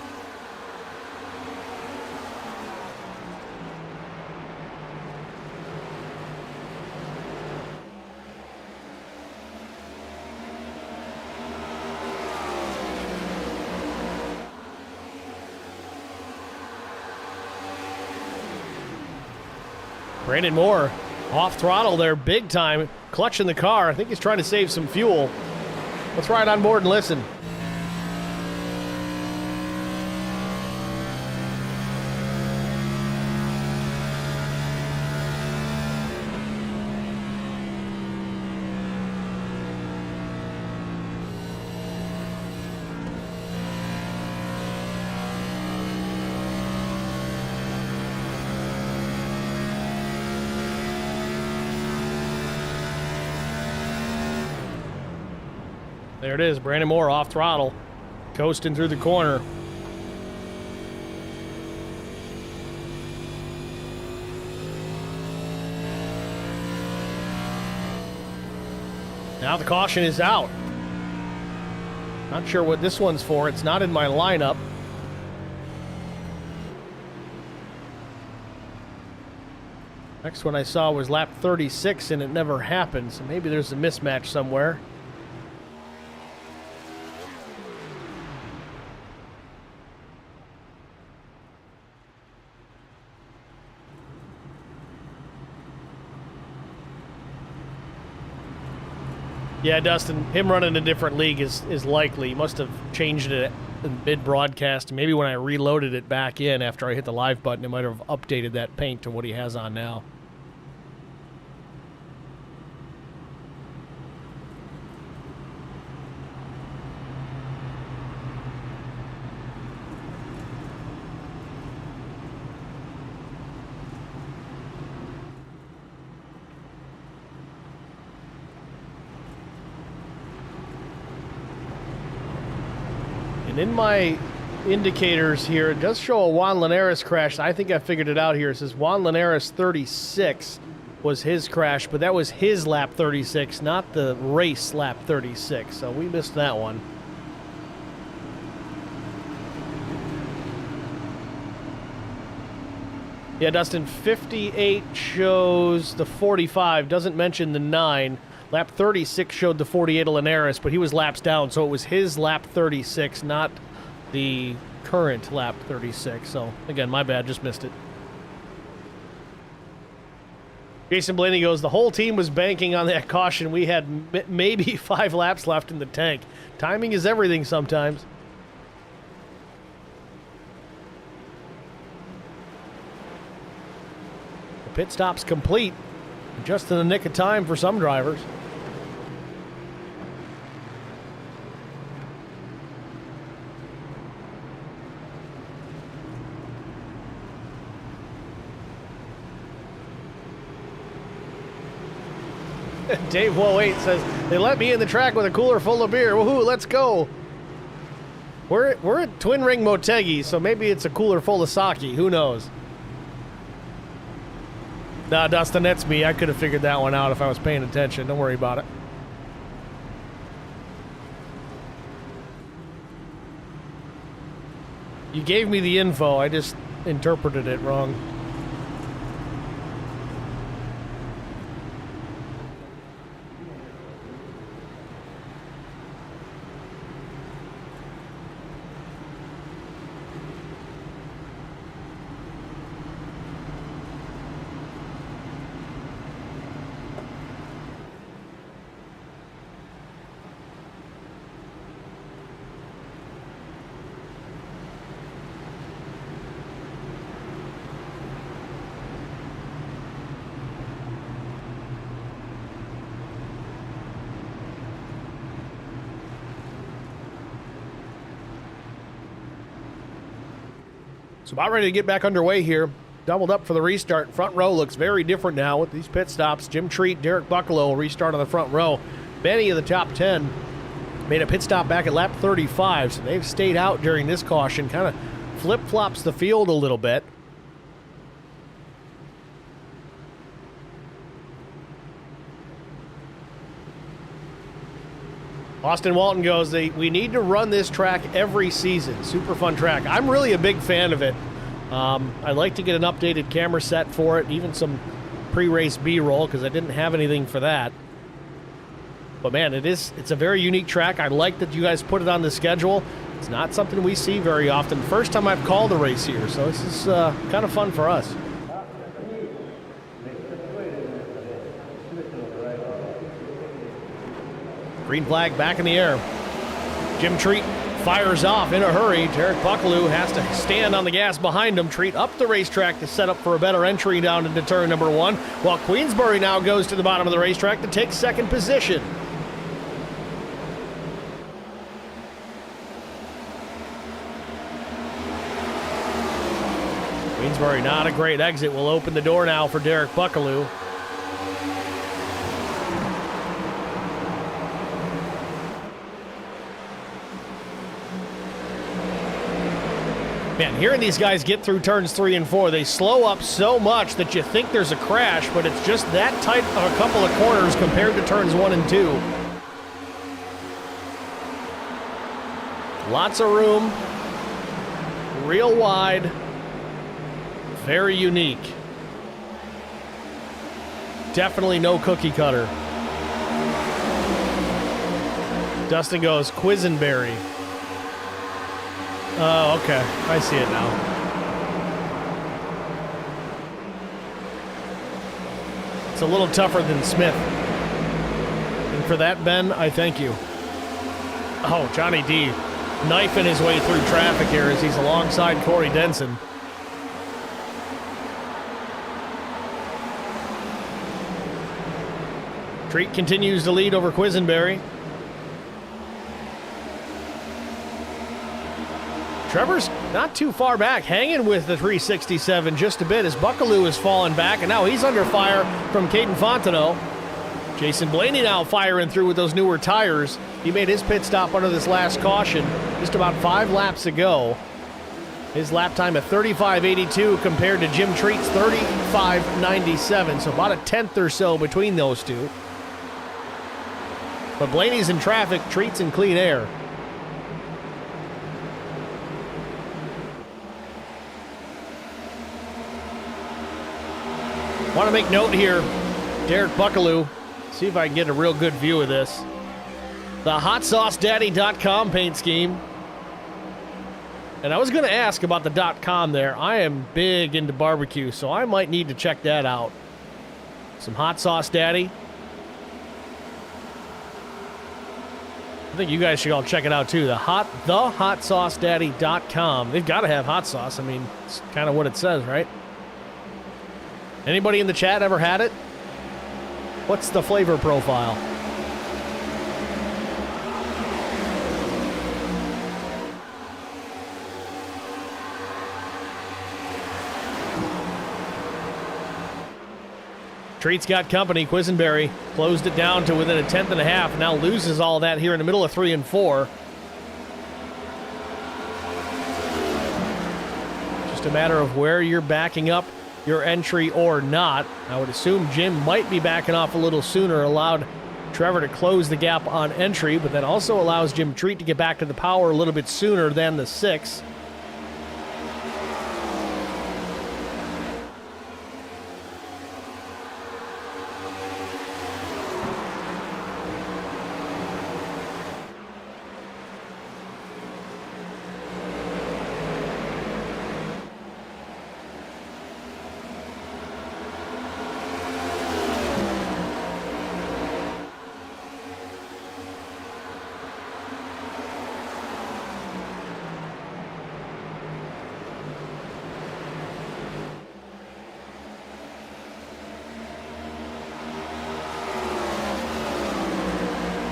Brandon Moore off throttle there big time, clutching the car. I think he's trying to save some fuel. Let's ride on board and listen. There it is, Brandon Moore off throttle, coasting through the corner. Now the caution is out. Not sure what this one's for. It's not in my lineup. Next one I saw was lap 36 and it never happened, so maybe there's a mismatch somewhere. Yeah, Dustin, him running a different league is likely. He must have changed it in mid-broadcast. Maybe when I reloaded it back in after I hit the live button, it might have updated that paint to what he has on now. And in my indicators here, it does show a Juan Linares crash. I think I figured it out here. It says Juan Linares 36 was his crash, but that was his lap 36, not the race lap 36. So we missed that one. Yeah, Dustin, 58 shows the 45, doesn't mention the 9. Lap 36 showed the 48 of Linares, but he was laps down, so it was his lap 36, not the current lap 36. So, again, my bad, just missed it. Jason Blaney goes, the whole team was banking on that caution. We had maybe 5 laps left in the tank. Timing is everything sometimes. The pit stop's complete, just in the nick of time for some drivers. Dave 108 says, they let me in the track with a cooler full of beer. Woohoo, let's go. We're at Twin Ring Motegi, so maybe it's a cooler full of sake. Who knows? Nah, Dustin, that's me. I could have figured that one out if I was paying attention. Don't worry about it. You gave me the info. I just interpreted it wrong. So about ready to get back underway here. Doubled up for the restart. Front row looks very different now with these pit stops. Jim Treat, Derek Bucklow will restart on the front row. Many of the top 10 made a pit stop back at lap 35, so they've stayed out during this caution. Kind of flip-flops the field a little bit. Austin Walton goes, we need to run this track every season. Super fun track. I'm really a big fan of it. I'd like to get an updated camera set for it, even some pre-race B-roll, because I didn't have anything for that. But man, it's a very unique track. I like that you guys put it on the schedule. It's not something we see very often. First time I've called a race here, so this is kind of fun for us. Green flag back in the air. Jim Treat fires off in a hurry. Derek Bucklew has to stand on the gas behind him. Treat up the racetrack to set up for a better entry down into turn number 1, while Queensbury now goes to the bottom of the racetrack to take second position. Queensbury, not a great exit, will open the door now for Derek Bucklew. Man, hearing these guys get through turns 3 and 4, they slow up so much that you think there's a crash, but it's just that tight of a couple of corners compared to turns 1 and 2. Lots of room, real wide, very unique. Definitely no cookie cutter. Dustin goes, Quisenberry. Oh, okay. I see it now. It's a little tougher than Smith. In for that, Ben. I thank you. Oh, Johnny D knifing his way through traffic here as he's alongside Corey Denson. Treat continues to lead over Quisenberry. Trevor's not too far back, hanging with the 367 just a bit as Buckaloo has fallen back, and now he's under fire from Caden Fontenot. Jason Blaney now firing through with those newer tires. He made his pit stop under this last caution just about 5 laps ago. His lap time at 35.82 compared to Jim Treat's 35.97, so about a tenth or so between those two. But Blaney's in traffic, Treat's in clean air. Want to make note here, Derek Buckaloo. See if I can get a real good view of this. The HotSauceDaddy.com paint scheme. And I was going to ask about the .com there. I am big into barbecue, so I might need to check that out. Some Hot Sauce Daddy. I think you guys should all check it out too. The HotSauceDaddy.com. They've got to have hot sauce. I mean, it's kind of what it says, right? Anybody in the chat ever had it? What's the flavor profile? Treat's got company. Quisenberry closed it down to within a tenth and a half. Now loses all that here in the middle of 3 and 4. Just a matter of where you're backing up your entry or not. I would assume Jim might be backing off a little sooner, allowed Trevor to close the gap on entry, but that also allows Jim Treat to get back to the power a little bit sooner than the 6.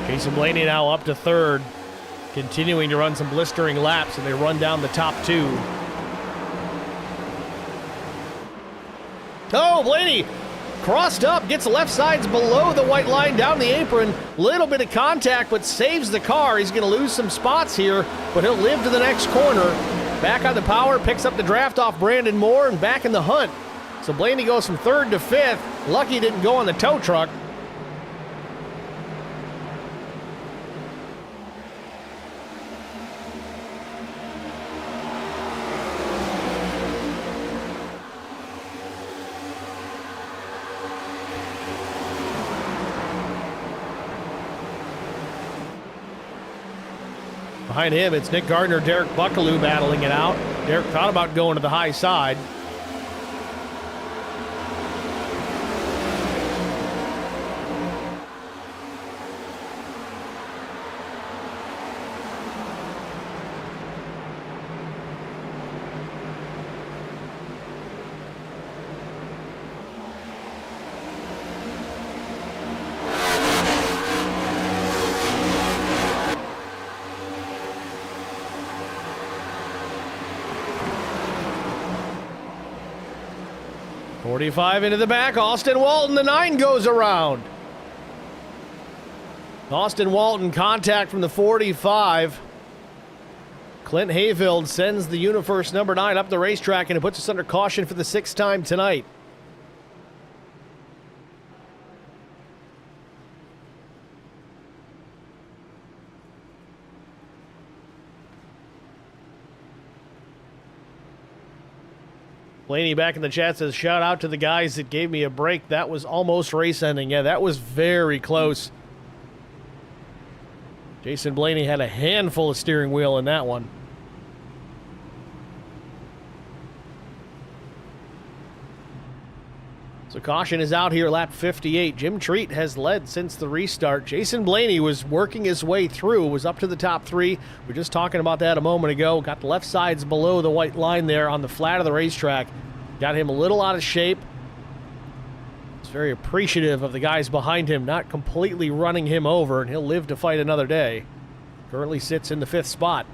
Jason Blaney now up to 3rd, continuing to run some blistering laps, and they run down the top 2. Oh, Blaney crossed up, gets the left sides below the white line down the apron. Little bit of contact, but saves the car. He's going to lose some spots here, but he'll live to the next corner. Back on the power, picks up the draft off Brandon Moore, and back in the hunt. So Blaney goes from 3rd to 5th. Lucky didn't go on the tow truck. Behind him, it's Nick Gardner, Derek Buckaloo battling it out. Derek thought about going to the high side. .45 into the back. Austin Walton, the 9 goes around. Austin Walton, contact from the 45. Clint Hayfield sends the UniFirst number 9 up the racetrack, and it puts us under caution for the 6th time tonight. Blaney back in the chat says, shout out to the guys that gave me a break. That was almost race ending. Yeah, that was very close. Jason Blaney had a handful of steering wheel in that one. So caution is out here, lap 58. Jim Treat has led since the restart. Jason Blaney was working his way through, was up to the top 3. We were just talking about that a moment ago. Got the left sides below the white line there on the flat of the racetrack. Got him a little out of shape. He's very appreciative of the guys behind him not completely running him over, and he'll live to fight another day. Currently sits in the 5th spot.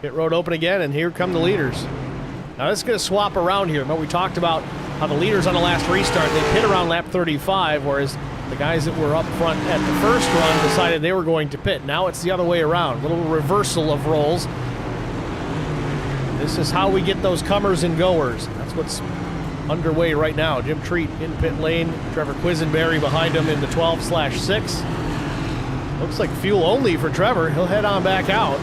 Pit road open again, and here come the leaders. Now this is going to swap around here. But we talked about how the leaders on the last restart, they pit around lap 35, whereas the guys that were up front at the first run decided they were going to pit. Now it's the other way around. A little reversal of roles. This is how we get those comers and goers. That's what's underway right now. Jim Treat in pit lane. Trevor Quisenberry behind him in the 12/6. Looks like fuel only for Trevor. He'll head on back out.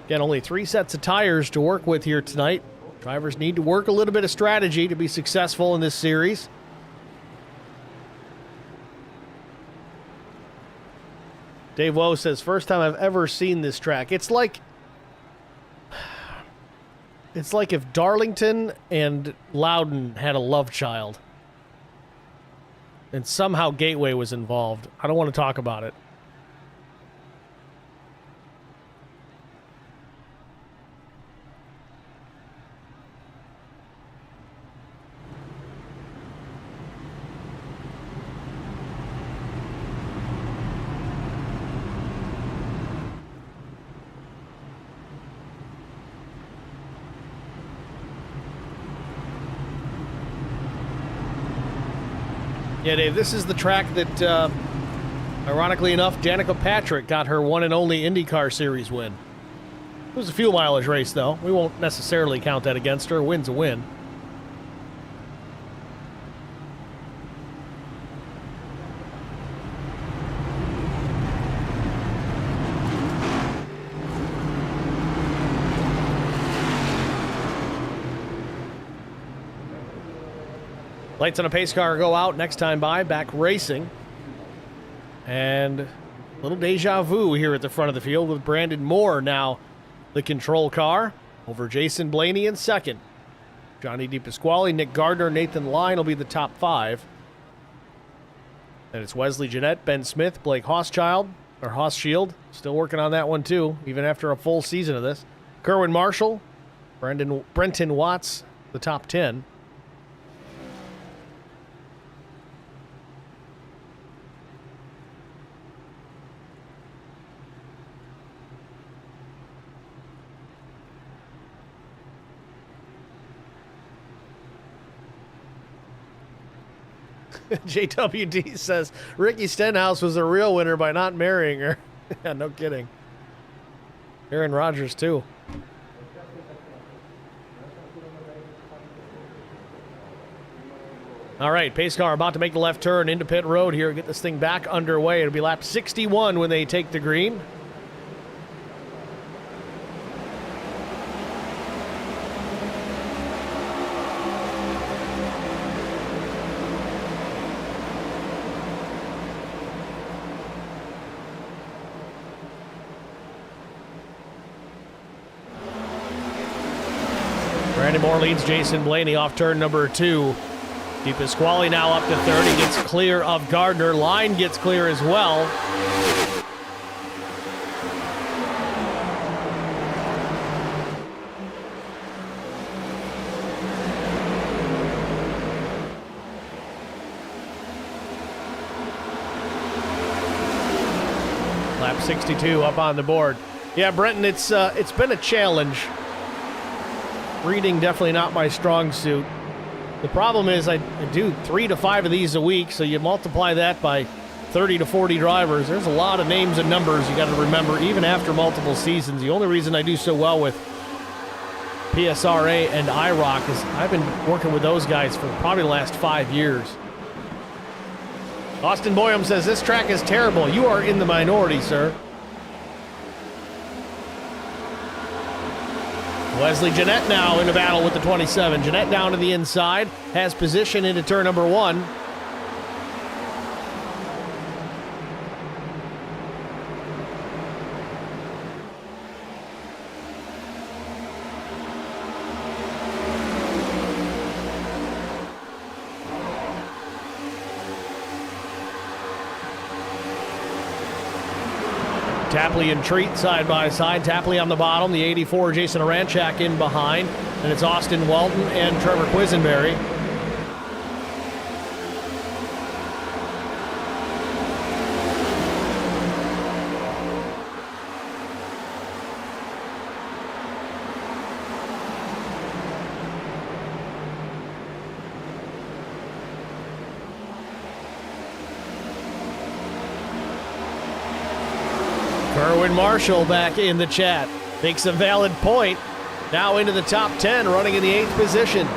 Again, only 3 sets of tires to work with here tonight. Drivers need to work a little bit of strategy to be successful in this series. Dave Woe says, first time I've ever seen this track. It's like if Darlington and Loudon had a love child. And somehow Gateway was involved. I don't want to talk about it. Yeah, Dave, this is the track that, ironically enough, Danica Patrick got her one and only IndyCar Series win. It was a fuel mileage race, though. We won't necessarily count that against her. A win's a win. Lights on a pace car go out next time by, back racing. And a little deja vu here at the front of the field with Brandon Moore now the control car over Jason Blaney in second. Johnny DePasquale, Nick Gardner, Nathan Lyne will be the top 5. And it's Wesley Jeanette, Ben Smith, Blake Hochschild, or Hochschild, still working on that one too, even after a full season of this. Kerwin Marshall, Brenton Watts, the top 10. JWD says Ricky Stenhouse was a real winner by not marrying her. Yeah, no kidding. Aaron Rodgers, too. All right, pace car about to make the left turn into pit road here. Get this thing back underway. It'll be lap 61 when they take the green. Brandon Moore leads Jason Blaney off turn number 2. DePasquale now up to 30, gets clear of Gardner. Lyne gets clear as well. Lap 62 up on the board. Yeah, Brenton, it's been a challenge. Reading definitely not my strong suit. The problem is I do 3 to 5 of these a week, so you multiply that by 30 to 40 drivers. There's a lot of names and numbers you got to remember, even after multiple seasons. The only reason I do so well with PSRA and IROC is I've been working with those guys for probably the last 5 years. Austin Boyum says, this track is terrible. You are in the minority, sir. Wesley Jeanette now in the battle with the 27. Jeanette down to the inside, has position into turn number 1. Tapley and Treat side by side. Tapley on the bottom, the 84 Jason Aranchak in behind, and it's Austin Walton and Trevor Quisenberry. Kerwin Marshall back in the chat. Makes a valid point. Now into the top 10, running in the 8th position.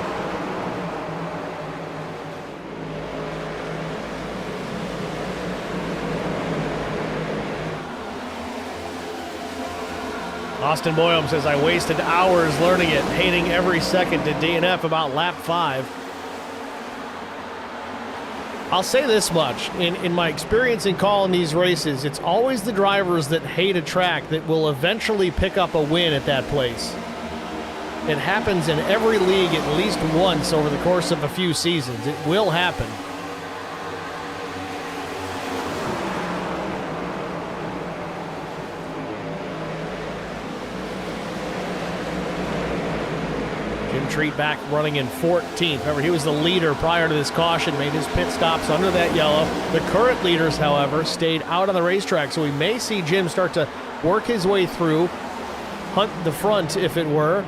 Austin Boyum says, I wasted hours learning it, hating every second to DNF about lap 5. I'll say this much, in my experience in calling these races, it's always the drivers that hate a track that will eventually pick up a win at that place. It happens in every league at least once over the course of a few seasons. It will happen. Treat back running in 14th. Remember, he was the leader prior to this caution, made his pit stops under that yellow. The current leaders, however, stayed out on the racetrack, so we may see Jim start to work his way through, hunt the front, if it were.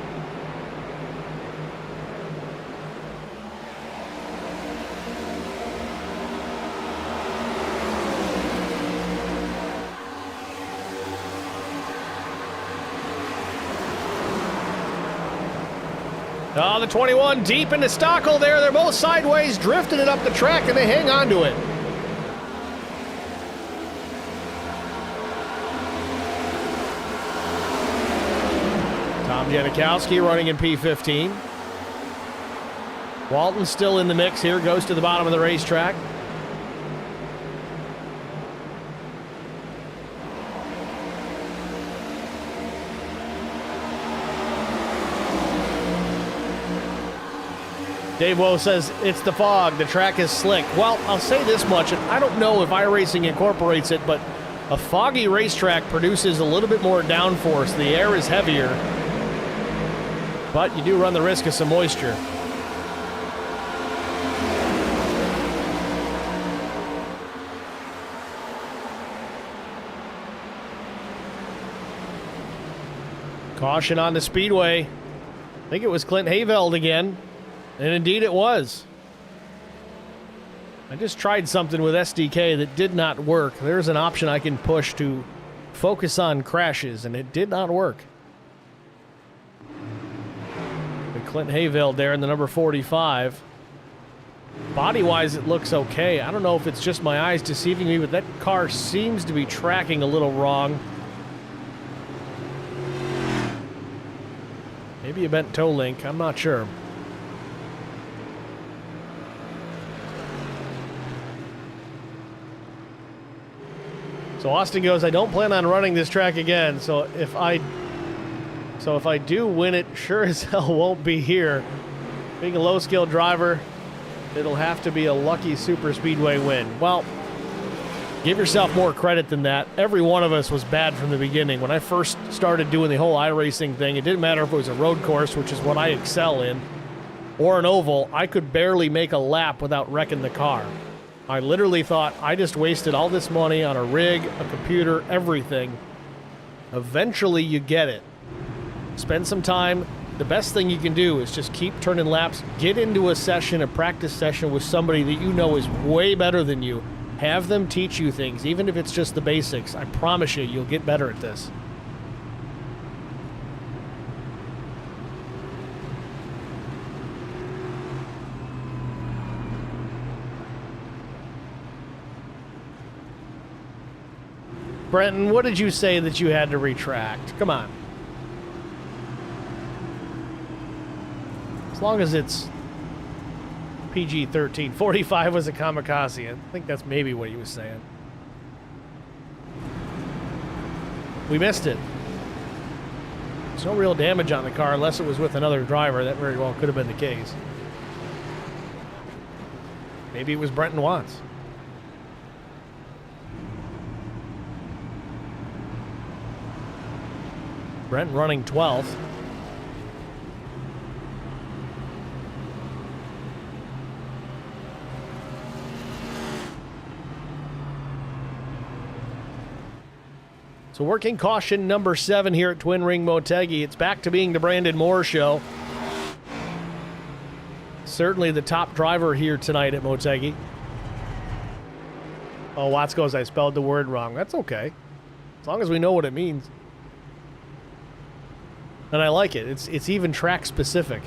Oh, the 21 deep into Stockel there. They're both sideways, drifting it up the track, and they hang on to it. Tom Janikowski running in P15. Walton still in the mix here, goes to the bottom of the racetrack. Dave Woe says, it's the fog, the track is slick. Well, I'll say this much, and I don't know if iRacing incorporates it, but a foggy racetrack produces a little bit more downforce. The air is heavier, but you do run the risk of some moisture. Caution on the speedway. I think it was Clint Haveld again. And indeed it was. I just tried something with SDK that did not work. There's an option I can push to focus on crashes, and it did not work. But Clint Haveld there in the number 45. Body-wise, it looks okay. I don't know if it's just my eyes deceiving me, but that car seems to be tracking a little wrong. Maybe a bent toe link. I'm not sure. So Austin goes, I don't plan on running this track again, so if I do win it, sure as hell won't be here. Being a low-skill driver, it'll have to be a lucky super speedway win. Well, give yourself more credit than that. Every one of us was bad from the beginning. When I first started doing the whole iRacing thing, it didn't matter if it was a road course, which is what I excel in, or an oval. I could barely make a lap without wrecking the car. I literally thought I just wasted all this money on a rig, a computer, everything. Eventually you get it. Spend some time. The best thing you can do is just keep turning laps. Get into a session, a practice session with somebody that you know is way better than you. Have them teach you things, even if it's just the basics. I promise you, you'll get better at this. Brenton, what did you say that you had to retract? Come on. As long as it's PG-13. 45 was a kamikaze. I think that's maybe what he was saying. We missed it. There's no real damage on the car unless it was with another driver. That very well could have been the case. Maybe it was Brenton Watts. Brent running 12th. So working caution number 7 here at Twin Ring Motegi. It's back to being the Brandon Moore show. Certainly the top driver here tonight at Motegi. Oh, Watts goes, I spelled the word wrong. That's okay. As long as we know what it means. And I like it. It's even track specific.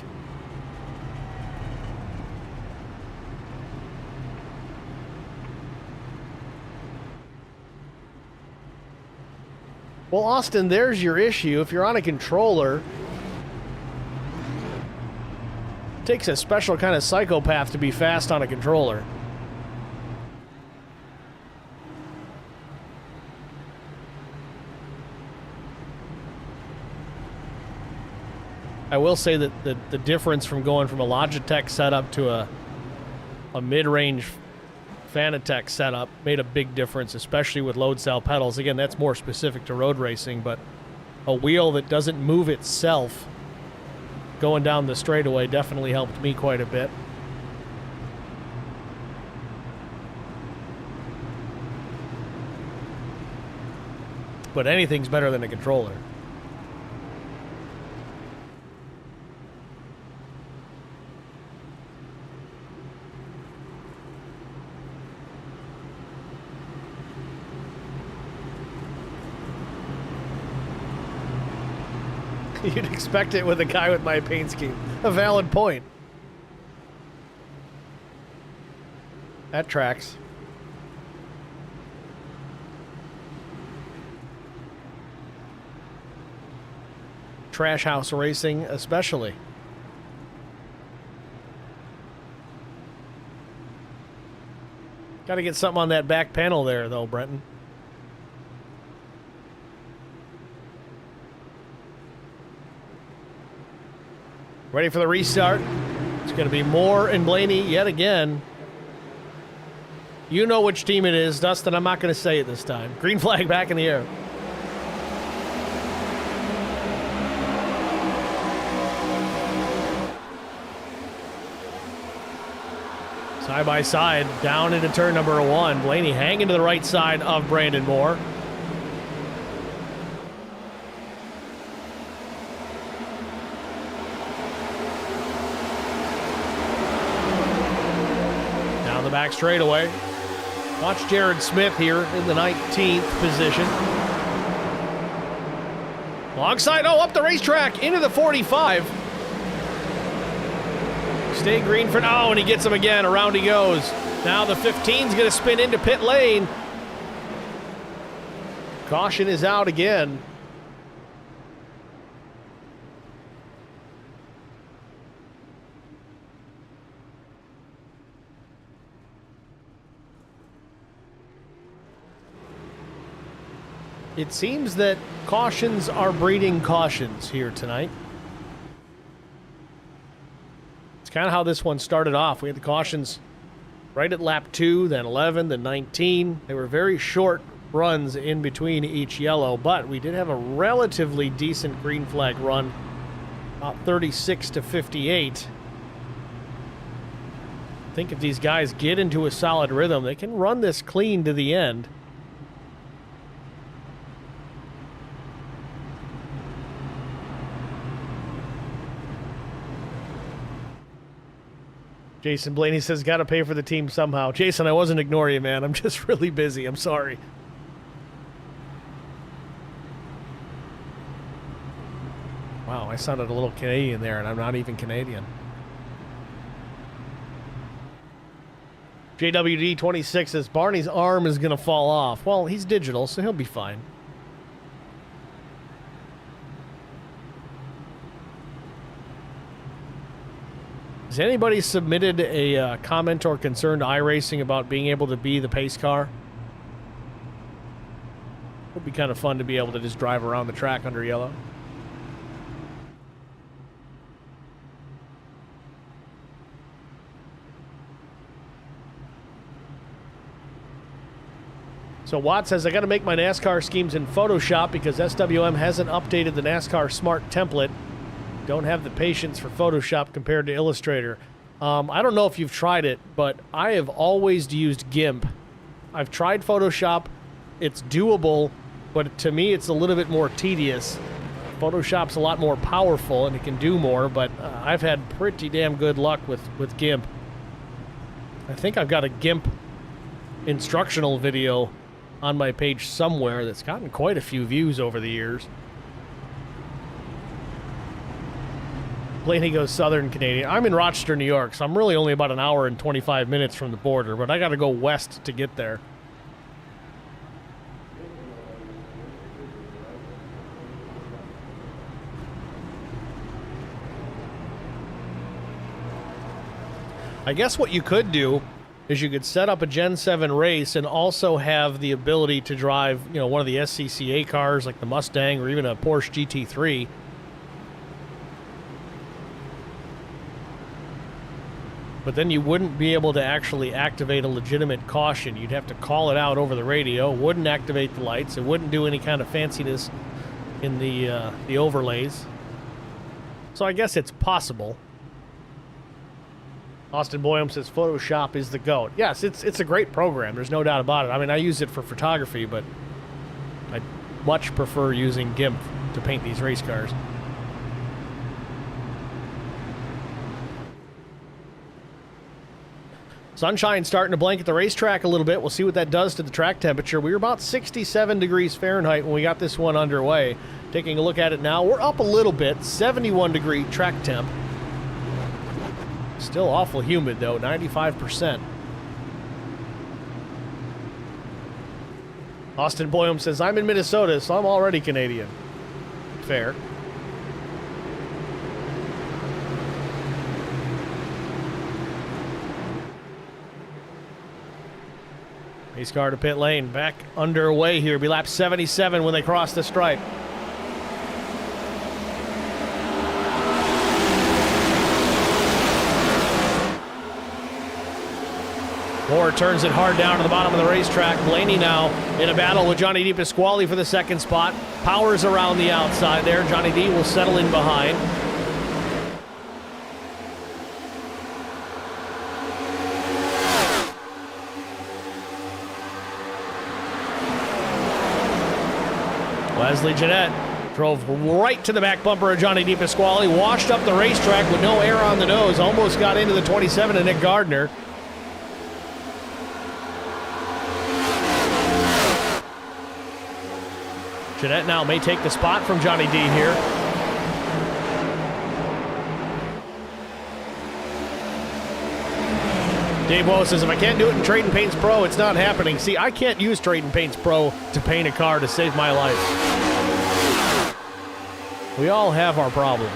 Well, Austin, there's your issue. If you're on a controller, it takes a special kind of psychopath to be fast on a controller. I will say that the difference from going from a Logitech setup to a mid-range Fanatec setup made a big difference, especially with load cell pedals. Again, that's more specific to road racing, but a wheel that doesn't move itself going down the straightaway definitely helped me quite a bit. But anything's better than a controller. You'd expect it with a guy with my paint scheme. A valid point. That tracks. Trash house racing especially. Got to get something on that back panel there, though, Brenton. Ready for the restart. It's going to be Moore and Blaney yet again. You know which team it is, Dustin. I'm not going to say it this time. Green flag back in the air. Side by side, down into turn number 1. Blaney hanging to the right side of Brandon Moore. Down the back straightaway. Watch Jared Smith here in the 19th position. Alongside, up the racetrack, into the 45. Stay green for now, and he gets him again. Around he goes. Now the 15's going to spin into pit lane. Caution is out again. It seems that cautions are breeding cautions here tonight. It's kind of how this one started off. We had the cautions right at lap 2, then 11, then 19. They were very short runs in between each yellow, but we did have a relatively decent green flag run, about 36 to 58. I think if these guys get into a solid rhythm, they can run this clean to the end. Jason Blaney says, got to pay for the team somehow. Jason, I wasn't ignoring you, man. I'm just really busy. I'm sorry. Wow, I sounded a little Canadian there, and I'm not even Canadian. JWD26 says, Barney's arm is going to fall off. Well, he's digital, so he'll be fine. Has anybody submitted a comment or concern to iRacing about being able to be the pace car? It would be kind of fun to be able to just drive around the track under yellow. So Watt says, I got to make my NASCAR schemes in Photoshop because SWM hasn't updated the NASCAR Smart template. Don't have the patience for Photoshop compared to Illustrator. I don't know if you've tried it, but I have always used GIMP. I've tried Photoshop. It's doable, but to me it's a little bit more tedious. Photoshop's a lot more powerful and it can do more, but I've had pretty damn good luck with GIMP. I think I've got a GIMP instructional video on my page somewhere that's gotten quite a few views over the years. Blaney goes Southern Canadian. I'm in Rochester, New York, so I'm really only about an hour and 25 minutes from the border, but I got to go west to get there. I guess what you could do is you could set up a Gen 7 race and also have the ability to drive, you know, one of the SCCA cars like the Mustang or even a Porsche GT3. But then you wouldn't be able to actually activate a legitimate caution. You'd have to call it out over the radio. It wouldn't activate the lights. It wouldn't do any kind of fanciness in the overlays. So I guess it's possible. Austin Boyum says Photoshop is the GOAT. Yes, it's a great program. There's no doubt about it. I mean, I use it for photography, but I much prefer using GIMP to paint these race cars. Sunshine starting to blanket the racetrack a little bit. We'll see what that does to the track temperature. We were about 67 degrees Fahrenheit when we got this one underway. Taking a look at it now, we're up a little bit, 71 degree track temp. Still awful humid though, 95%. Austin Boyum says, I'm in Minnesota, so I'm already Canadian. Fair. Pace car to pit lane, back underway here. Be lap 77 when they cross the stripe. Moore turns it hard down to the bottom of the racetrack. Blaney now in a battle with Johnny DePasquale for the second spot. Powers around the outside there. Johnny D will settle in behind. Leslie Jeanette drove right to the back bumper of Johnny DePasquale, washed up the racetrack with no air on the nose, almost got into the 27 of Nick Gardner. Jeanette now may take the spot from Johnny D here. Dave Woe says, if I can't do it in Trade and Paints Pro, it's not happening. See, I can't use Trade and Paints Pro to paint a car to save my life. We all have our problems.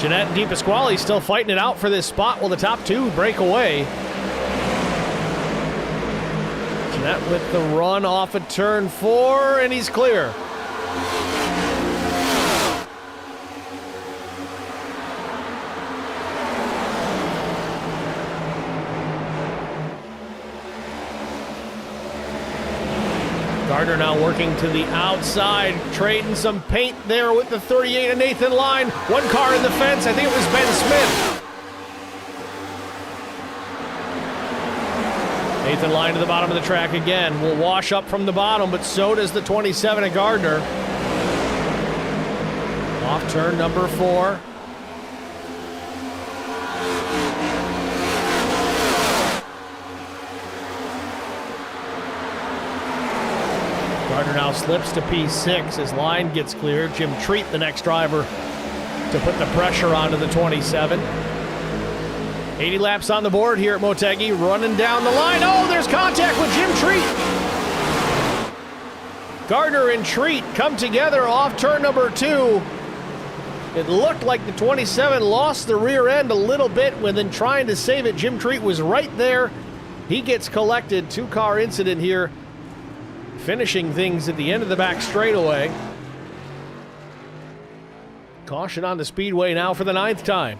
Jeanette and DePasquale still fighting it out for this spot while the top two break away. Jeanette with the run off of turn 4, and he's clear. Gardner now working to the outside, trading some paint there with the 38 and Nathan line. One car in the fence, I think it was Ben Smith. Nathan line to the bottom of the track again. Will wash up from the bottom, but so does the 27 of Gardner. Off turn number 4. Gardner now slips to P6. His line gets cleared. Jim Treat, the next driver, to put the pressure onto the 27. 80 laps on the board here at Motegi, running down the line. Oh, there's contact with Jim Treat. Gardner and Treat come together off turn number 2. It looked like the 27 lost the rear end a little bit when then trying to save it. Jim Treat was right there. He gets collected. 2-car incident here, finishing things at the end of the back straightaway. Caution on the speedway now for the 9th time.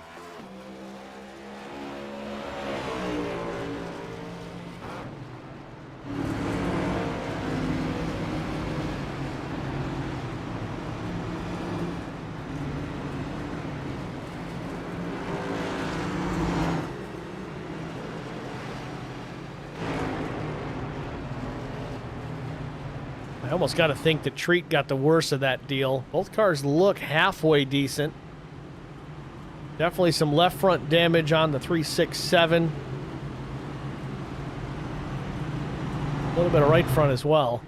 I almost got to think that Treat got the worst of that deal. Both cars look halfway decent. Definitely some left front damage on the 367. A little bit of right front as well.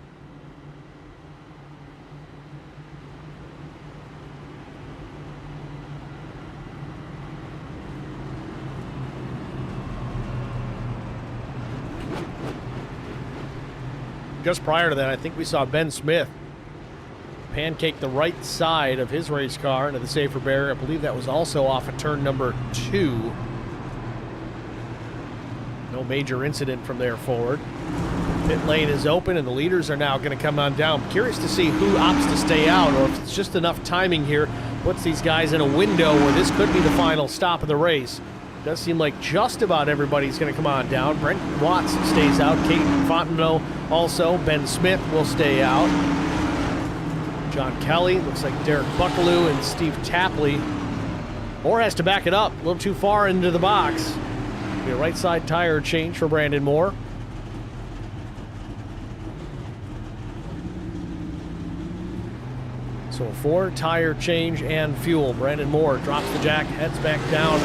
Just prior to that, I think we saw Ben Smith pancake the right side of his race car into the safer barrier. I believe that was also off of turn number 2. No major incident from there forward. Pit lane is open, and the leaders are now going to come on down. I'm curious to see who opts to stay out, or if it's just enough timing here puts these guys in a window where this could be the final stop of the race. It does seem like just about everybody's going to come on down. Brent Watts stays out. Caden Fontenot also. Ben Smith will stay out. John Kelly, looks like Derek Buckaloo and Steve Tapley. Moore has to back it up a little too far into the box. Be a right side tire change for Brandon Moore. So a 4 tire change and fuel. Brandon Moore drops the jack, heads back down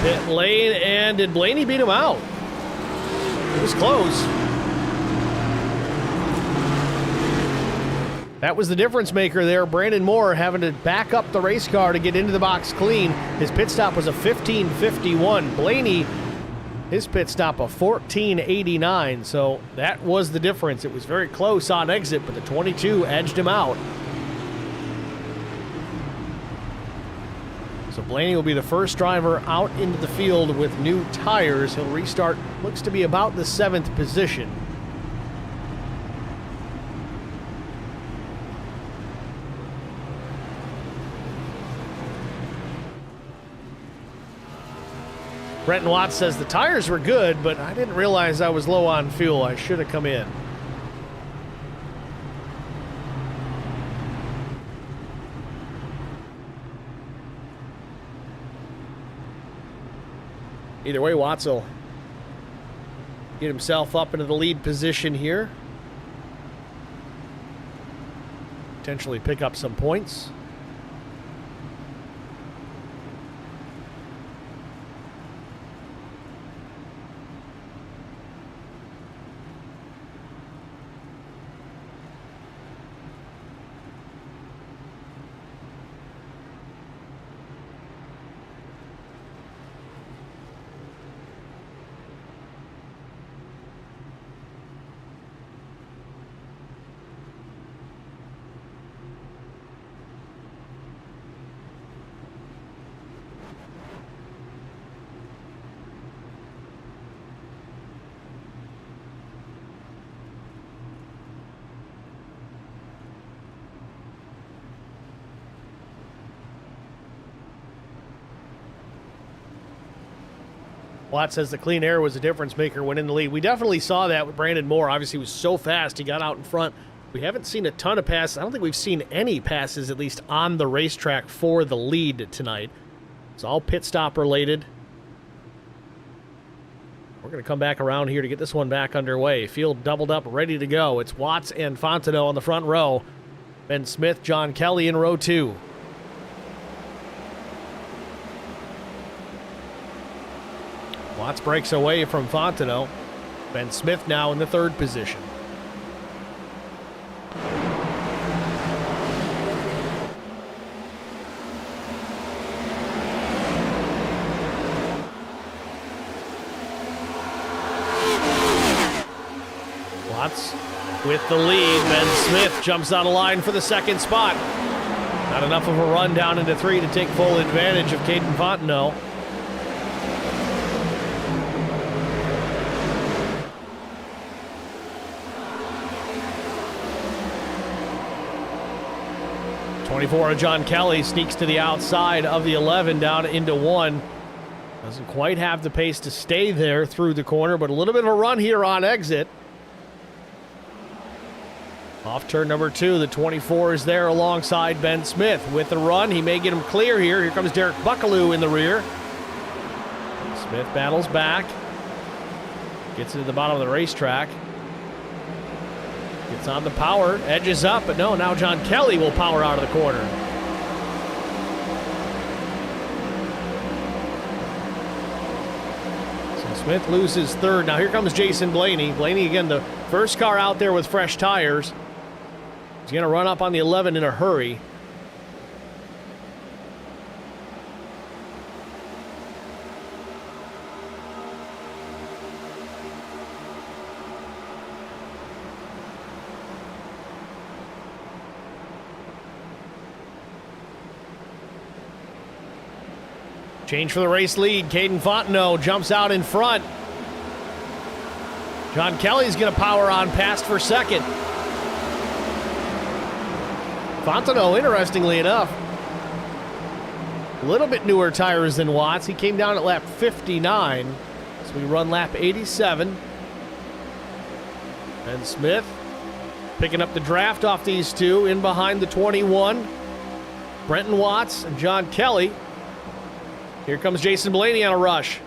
pit lane, and did Blaney beat him out? It was close. That was the difference maker there. Brandon Moore having to back up the race car to get into the box clean. His pit stop was a 15:51. Blaney, his pit stop a 14:89. So that was the difference. It was very close on exit, but the 22 edged him out. So Blaney will be the first driver out into the field with new tires. He'll restart, looks to be about the 7th position. Brenton Watts says the tires were good, but I didn't realize I was low on fuel. I should have come in. Either way, Watts will get himself up into the lead position here. Potentially pick up some points. Watt says the clean air was a difference maker when in the lead. We definitely saw that with Brandon Moore. Obviously, he was so fast, he got out in front. We haven't seen a ton of passes. I don't think we've seen any passes, at least on the racetrack, for the lead tonight. It's all pit stop related. We're going to come back around here to get this one back underway. Field doubled up, ready to go. It's Watts and Fontenot on the front row. Ben Smith, John Kelly in row 2. Watts breaks away from Fontenot. Ben Smith now in the 3rd position. Watts with the lead. Ben Smith jumps out of line for the 2nd spot. Not enough of a run down into 3 to take full advantage of Caden Fontenot. '24 of John Kelly sneaks to the outside of the 11 down into 1. Doesn't quite have the pace to stay there through the corner, but a little bit of a run here on exit. Off turn number 2, the 24 is there alongside Ben Smith. With the run, he may get him clear here. Here comes Derek Buckaloo in the rear. Smith battles back. Gets into the bottom of the racetrack. Gets on the power, edges up, but no, now John Kelly will power out of the corner. So Smith loses third. Now here comes Jason Blaney. Blaney, again, the first car out there with fresh tires. He's going to run up on the 11 in a hurry. Change for the race lead. Caden Fontenot jumps out in front. John Kelly's going to power on past for second. Fontenot, interestingly enough, a little bit newer tires than Watts. He came down at lap 59, so we run lap 87. And Smith picking up the draft off these two in behind the 21. Brenton Watts and John Kelly. Here comes Jason Blaney on a rush.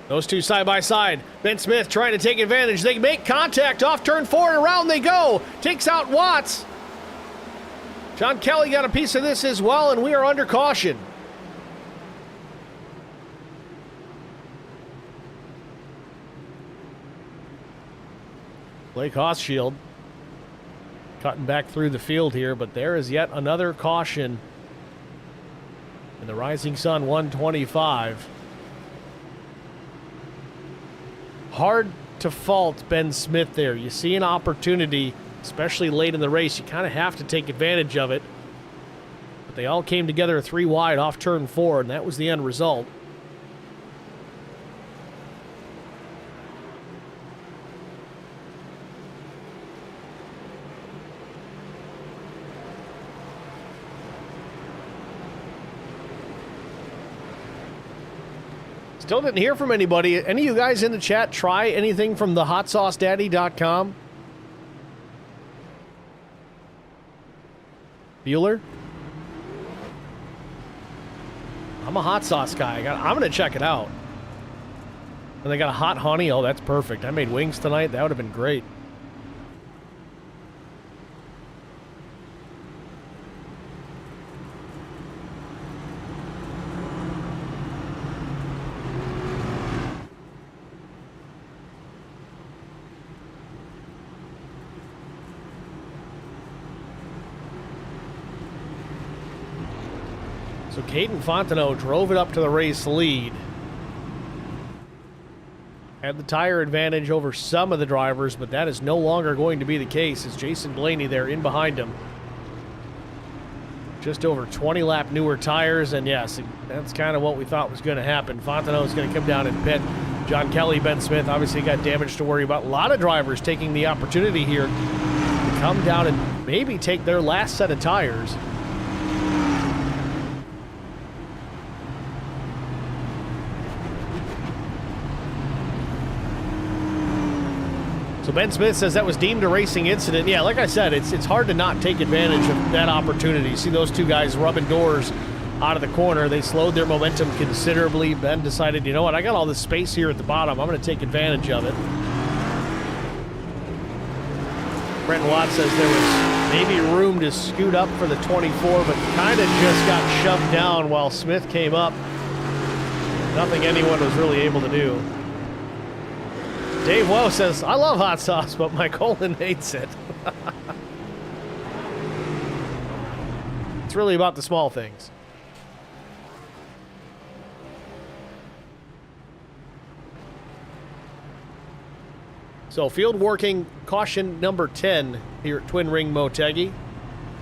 Those two side by side. Ben Smith trying to take advantage. They make contact off turn 4 and around they go. Takes out Watts. John Kelly got a piece of this as well, and we are under caution. Blake Hochschild cutting back through the field here, but there is yet another caution in the Rising Sun 125. Hard to fault Ben Smith there. You see an opportunity, especially late in the race. You kind of have to take advantage of it. But they all came together 3 wide off turn 4, and that was the end result. Still didn't hear from anybody. Any of you guys in the chat try anything from the hotsaucedaddy.com? Bueller? I'm a hot sauce guy. I'm going to check it out. And they got a hot honey. Oh, that's perfect. I made wings tonight. That would have been great. So Caden Fontenot drove it up to the race lead. Had the tire advantage over some of the drivers, but that is no longer going to be the case as Jason Blaney there in behind him. Just over 20 lap newer tires, and yes, that's kind of what we thought was going to happen. Fontenot is going to come down and pit. John Kelly, Ben Smith obviously got damage to worry about. A lot of drivers taking the opportunity here to come down and maybe take their last set of tires. So Ben Smith says that was deemed a racing incident. Yeah, like I said, it's hard to not take advantage of that opportunity. You see those two guys rubbing doors out of the corner. They slowed their momentum considerably. Ben decided, you know what, I got all this space here at the bottom. I'm going to take advantage of it. Brenton Watts says there was maybe room to scoot up for the 24, but kind of just got shoved down while Smith came up. Nothing anyone was really able to do. Dave Woe says, I love hot sauce, but my colon hates it. It's really about the small things. So field working caution number 10 here at Twin Ring Motegi.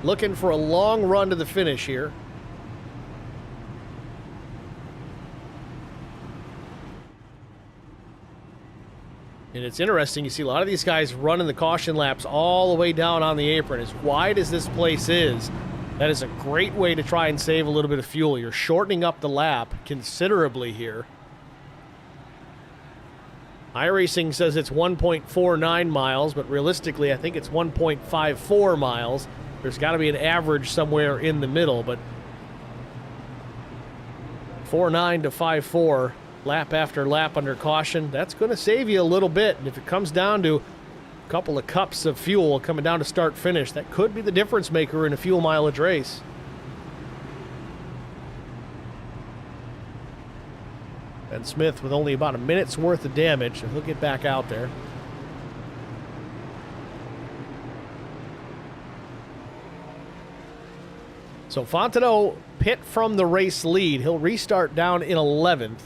Looking for a long run to the finish here. And it's interesting, you see a lot of these guys running the caution laps all the way down on the apron. As wide as this place is, that is a great way to try and save a little bit of fuel. You're shortening up the lap considerably here. iRacing says it's 1.49 miles, but realistically I think it's 1.54 miles. There's got to be an average somewhere in the middle, but 4.9 to 5.4 lap after lap under caution, that's going to save you a little bit. And if it comes down to a couple of cups of fuel coming down to start finish, that could be the difference maker in a fuel mileage race. Ben Smith with only about a minute's worth of damage, so he'll get back out there. So Fontenot pit from the race lead. He'll restart down in 11th,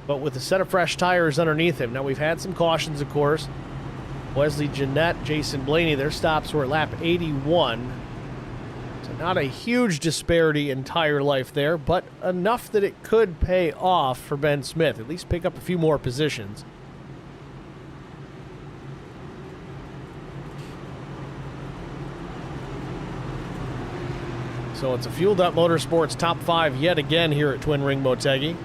but with a set of fresh tires underneath him. Now, we've had some cautions, of course. Wesley Jeanette, Jason Blaney, their stops were at lap 81. So not a huge disparity in tire life there, but enough that it could pay off for Ben Smith, at least pick up a few more positions. So it's a Fueled Up Motorsports top 5 yet again here at Twin Ring Motegi.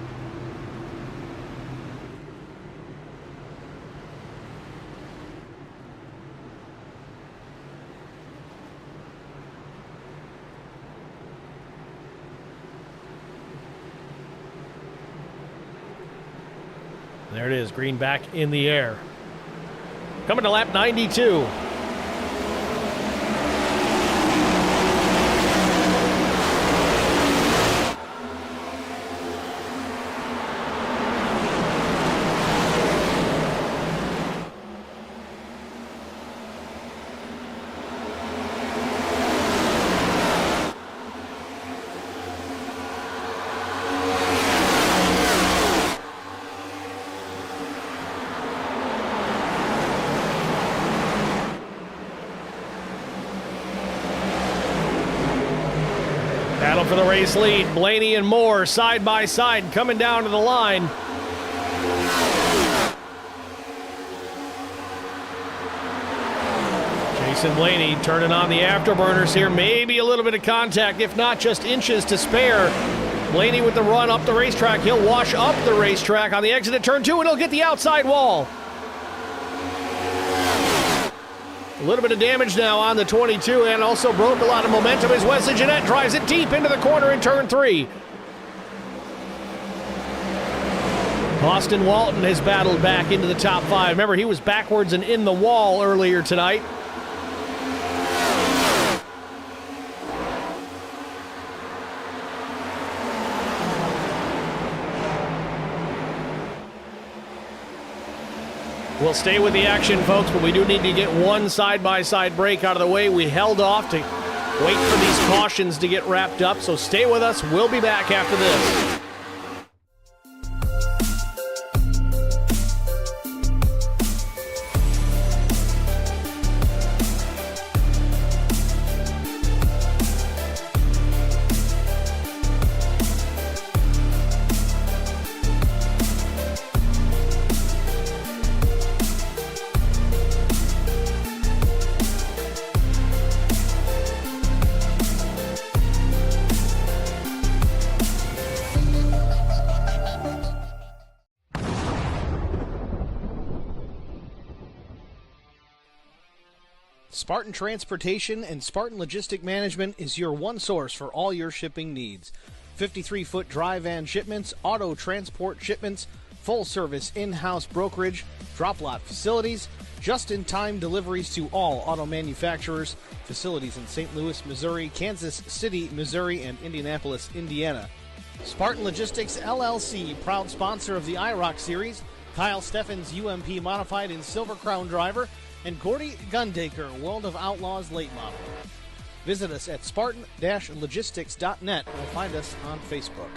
There it is, green back in the air. Coming to lap 92. Battle for the race lead. Blaney and Moore side by side coming down to the line. Jason Blaney turning on the afterburners here. Maybe a little bit of contact, if not just inches to spare. Blaney with the run up the racetrack. He'll wash up the racetrack on the exit at turn 2, and he'll get the outside wall. A little bit of damage now on the 22, and also broke a lot of momentum as Wesley Jeanette drives it deep into the corner in turn 3. Austin Walton has battled back into the top 5. Remember, he was backwards and in the wall earlier tonight. We'll stay with the action, folks, but we do need to get one side-by-side break out of the way. We held off to wait for these cautions to get wrapped up, so stay with us. We'll be back after this. Spartan Transportation and Spartan Logistic Management is your one source for all your shipping needs. 53-foot dry van shipments, auto transport shipments, full-service in-house brokerage, drop lot facilities, just-in-time deliveries to all auto manufacturers, facilities in St. Louis, Missouri, Kansas City, Missouri, and Indianapolis, Indiana. Spartan Logistics, LLC, proud sponsor of the IROC Series, Kyle Steffens UMP Modified and Silver Crown Driver, and Gordy Gundaker, World of Outlaws late model. Visit us at spartan-logistics.net or find us on Facebook.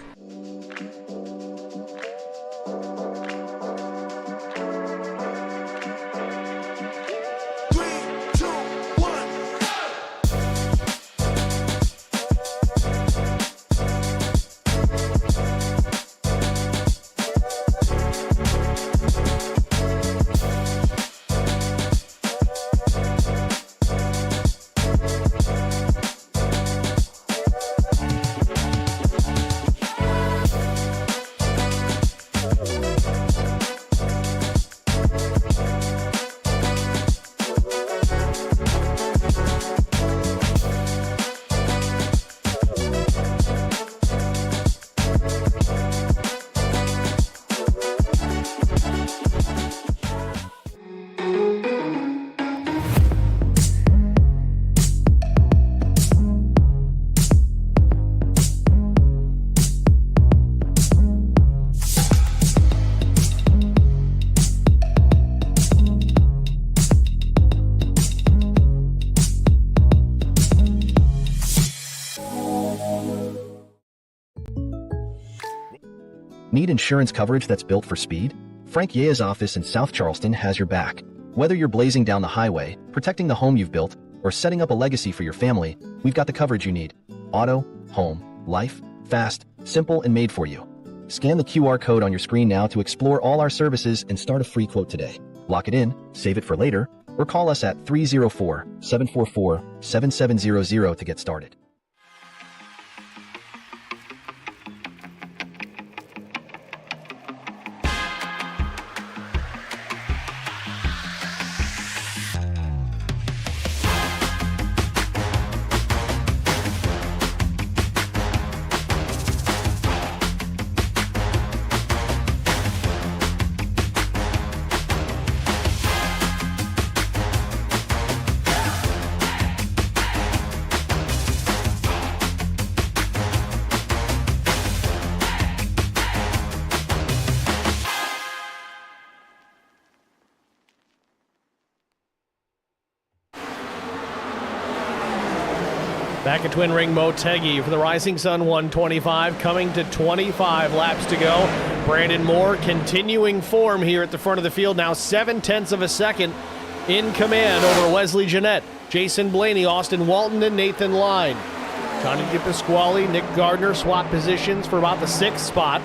Need insurance coverage that's built for speed? Frank Yea's office in South Charleston has your back. Whether you're blazing down the highway, protecting the home you've built, or setting up a legacy for your family, we've got the coverage you need. Auto, home, life, fast, simple, and made for you. Scan the QR code on your screen now to explore all our services and start a free quote today. Lock it in, save it for later, or call us at 304-744-7700 to get started. Back at Twin Ring Motegi for the Rising Sun 125, coming to 25 laps to go. Brandon Moore continuing form here at the front of the field, now 0.7 of a second in command over Wesley Jeanette, Jason Blaney, Austin Walton, and Nathan Line. Johnny DiPasquale, Nick Gardner swap positions for about the 6th spot.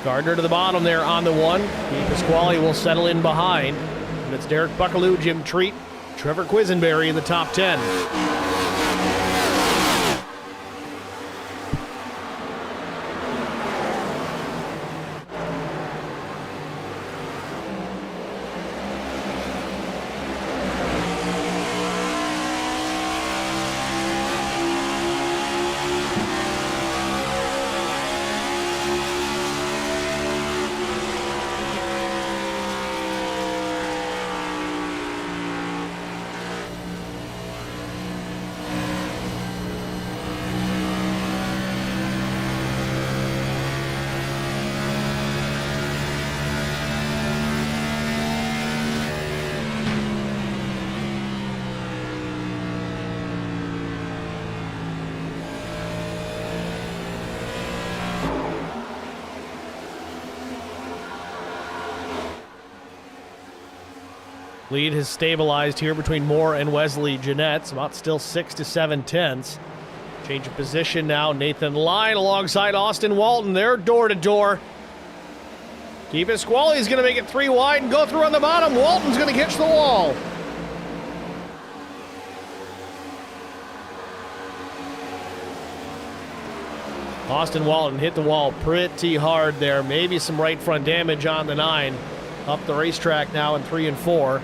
Gardner to the bottom there on the 1. DiPasquale will settle in behind. And it's Derek Buckaloo, Jim Treat, Trevor Quisenberry in the top 10. Lead has stabilized here between Moore and Wesley Jeanette. It's about still 6 to 7/10. Change of position now. Nathan Line alongside Austin Walton. They're door to door. DiPasquale is going to make it 3 wide and go through on the bottom. Walton's going to catch the wall. Austin Walton hit the wall pretty hard there. Maybe some right front damage on the 9. Up the racetrack now in 3 and 4.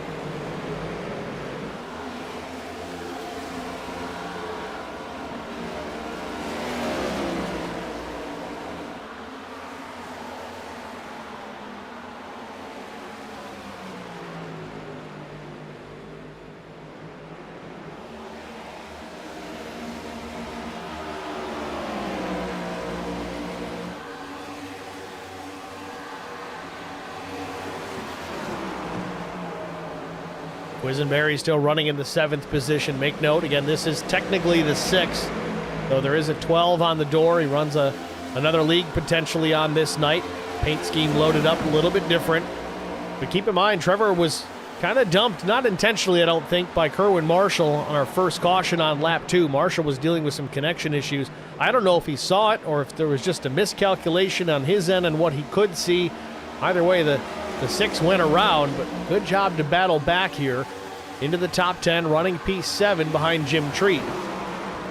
Quisenberry still running in the 7th position. Make note, again, this is technically the 6th, though there is a 12 on the door. He runs another league potentially on this night. Paint scheme loaded up a little bit different. But keep in mind, Trevor was kind of dumped, not intentionally, I don't think, by Kerwin Marshall on our first caution on lap 2. Marshall was dealing with some connection issues. I don't know if he saw it or if there was just a miscalculation on his end and what he could see. Either way, the 6 went around, but good job to battle back here into the top 10, running P7 behind Jim Treat.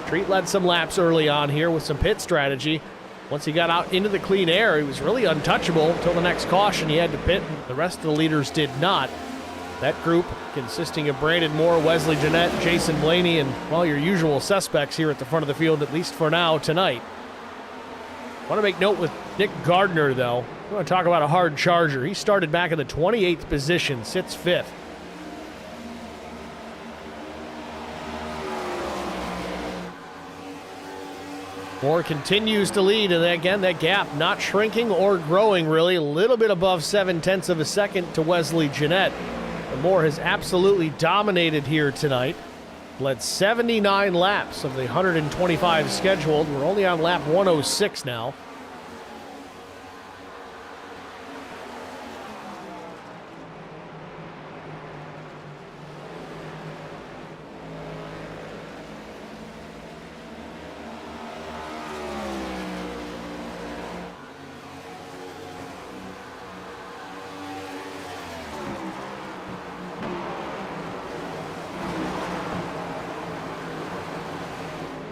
Treat led some laps early on here with some pit strategy. Once he got out into the clean air, he was really untouchable until the next caution. He had to pit, and the rest of the leaders did not. That group consisting of Brandon Moore, Wesley Jeanette, Jason Blaney, and, well, your usual suspects here at the front of the field, at least for now tonight. I want to make note with Nick Gardner, though. I want to talk about a hard charger. He started back in the 28th position, sits 5th. Moore continues to lead, and again, that gap not shrinking or growing, really. A little bit above 7/10 of a second to Wesley Jeanette. But Moore has absolutely dominated here tonight. Led 79 laps of the 125 scheduled. We're only on lap 106 now.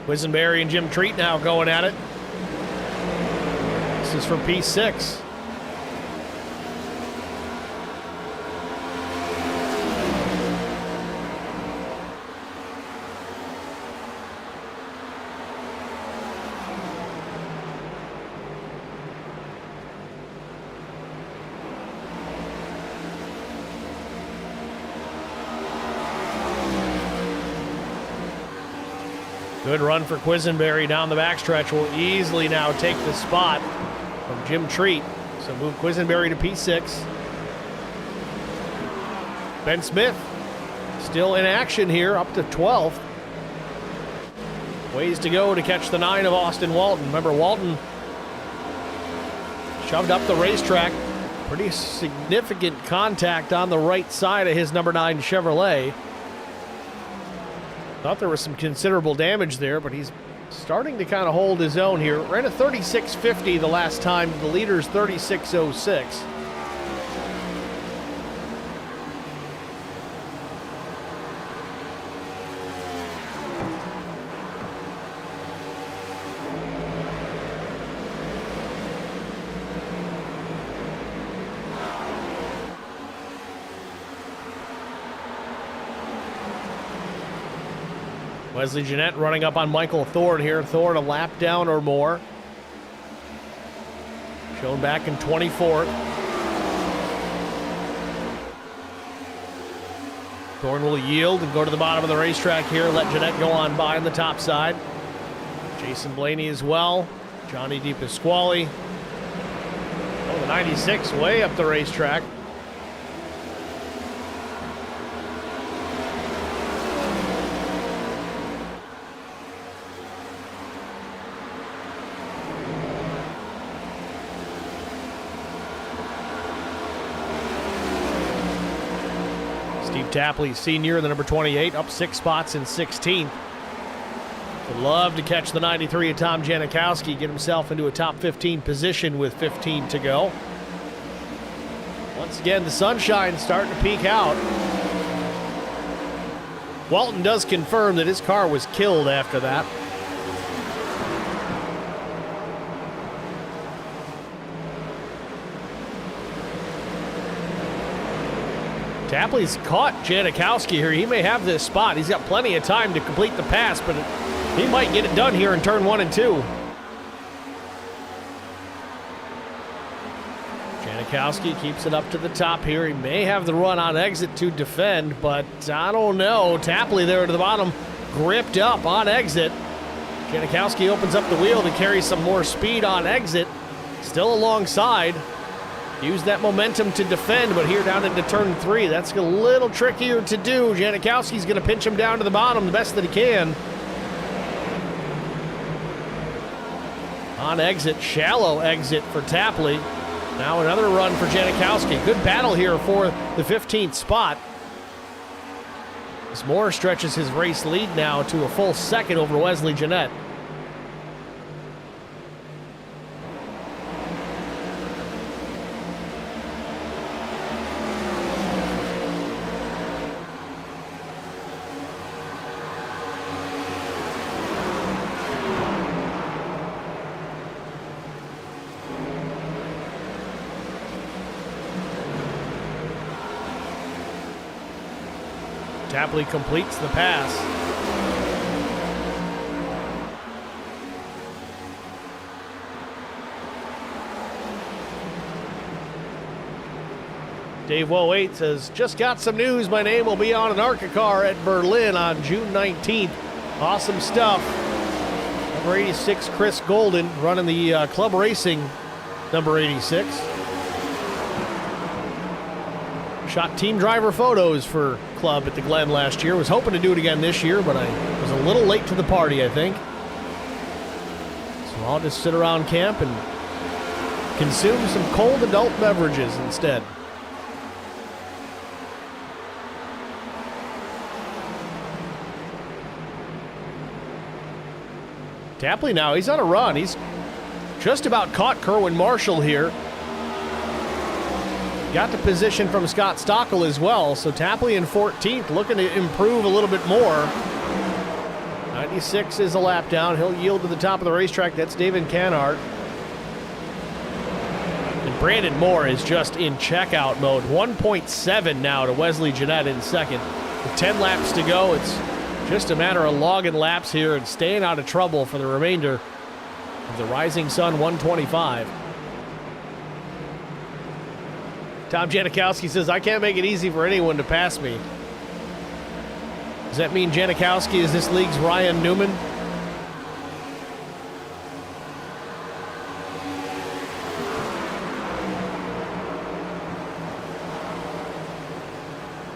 Quisenberry and Jim Treat now going at it. This is for P6. Good run for Quisenberry down the backstretch. Will easily now take the spot from Jim Treat. So move Quisenberry to P6. Ben Smith still in action here, up to 12th. Ways to go to catch the 9 of Austin Walton. Remember, Walton shoved up the racetrack. Pretty significant contact on the right side of his number 9 Chevrolet. Thought there was some considerable damage there, but he's starting to kind of hold his own here. Ran a 36.50 the last time. The leader's 36.06. Wesley Jeanette running up on Michael Thorne here. Thorne a lap down or more. Shown back in 24th. Thorne will yield and go to the bottom of the racetrack here. Let Jeanette go on by on the top side. Jason Blaney as well. Johnny DePasquale. Oh, the 96 way up the racetrack. Steve Tapley, senior, the number 28, up 6 spots in 16th. Would love to catch the 93 of Tom Janikowski, get himself into a top 15 position with 15 to go. Once again, the sunshine starting to peek out. Walton does confirm that his car was killed after that. Tapley's caught Janikowski here. He may have this spot. He's got plenty of time to complete the pass, but he might get it done here in turn 1 and 2. Janikowski keeps it up to the top here. He may have the run on exit to defend, but I don't know. Tapley there to the bottom, gripped up on exit. Janikowski opens up the wheel to carry some more speed on exit. Still alongside. Use that momentum to defend, but here down into turn 3, that's a little trickier to do. Janikowski's going to pinch him down to the bottom the best that he can. On exit, shallow exit for Tapley. Now another run for Janikowski. Good battle here for the 15th spot. As Moore stretches his race lead now to a full second over Wesley Jeanette. Tapley completes the pass. Dave Woe8 says, just got some news. My name will be on an ARCA car at Berlin on June 19th. Awesome stuff. Number 86, Chris Golden, running the Club Racing number 86. Shot team driver photos for Club at the Glen last year. Was hoping to do it again this year, but I was a little late to the party, I think. So I'll just sit around camp and consume some cold adult beverages instead. Tapley now, he's on a run. He's just about caught Kerwin Marshall here. Got the position from Scott Stockel as well, so Tapley in 14th, looking to improve a little bit more. 1:26 is a lap down. He'll yield to the top of the racetrack. That's David Canhart. And Brandon Moore is just in checkout mode. 1.7 now to Wesley Jeanette in second. With 10 laps to go, it's just a matter of logging laps here and staying out of trouble for the remainder of the Rising Sun 125. Tom Janikowski says, I can't make it easy for anyone to pass me. Does that mean Janikowski is this league's Ryan Newman?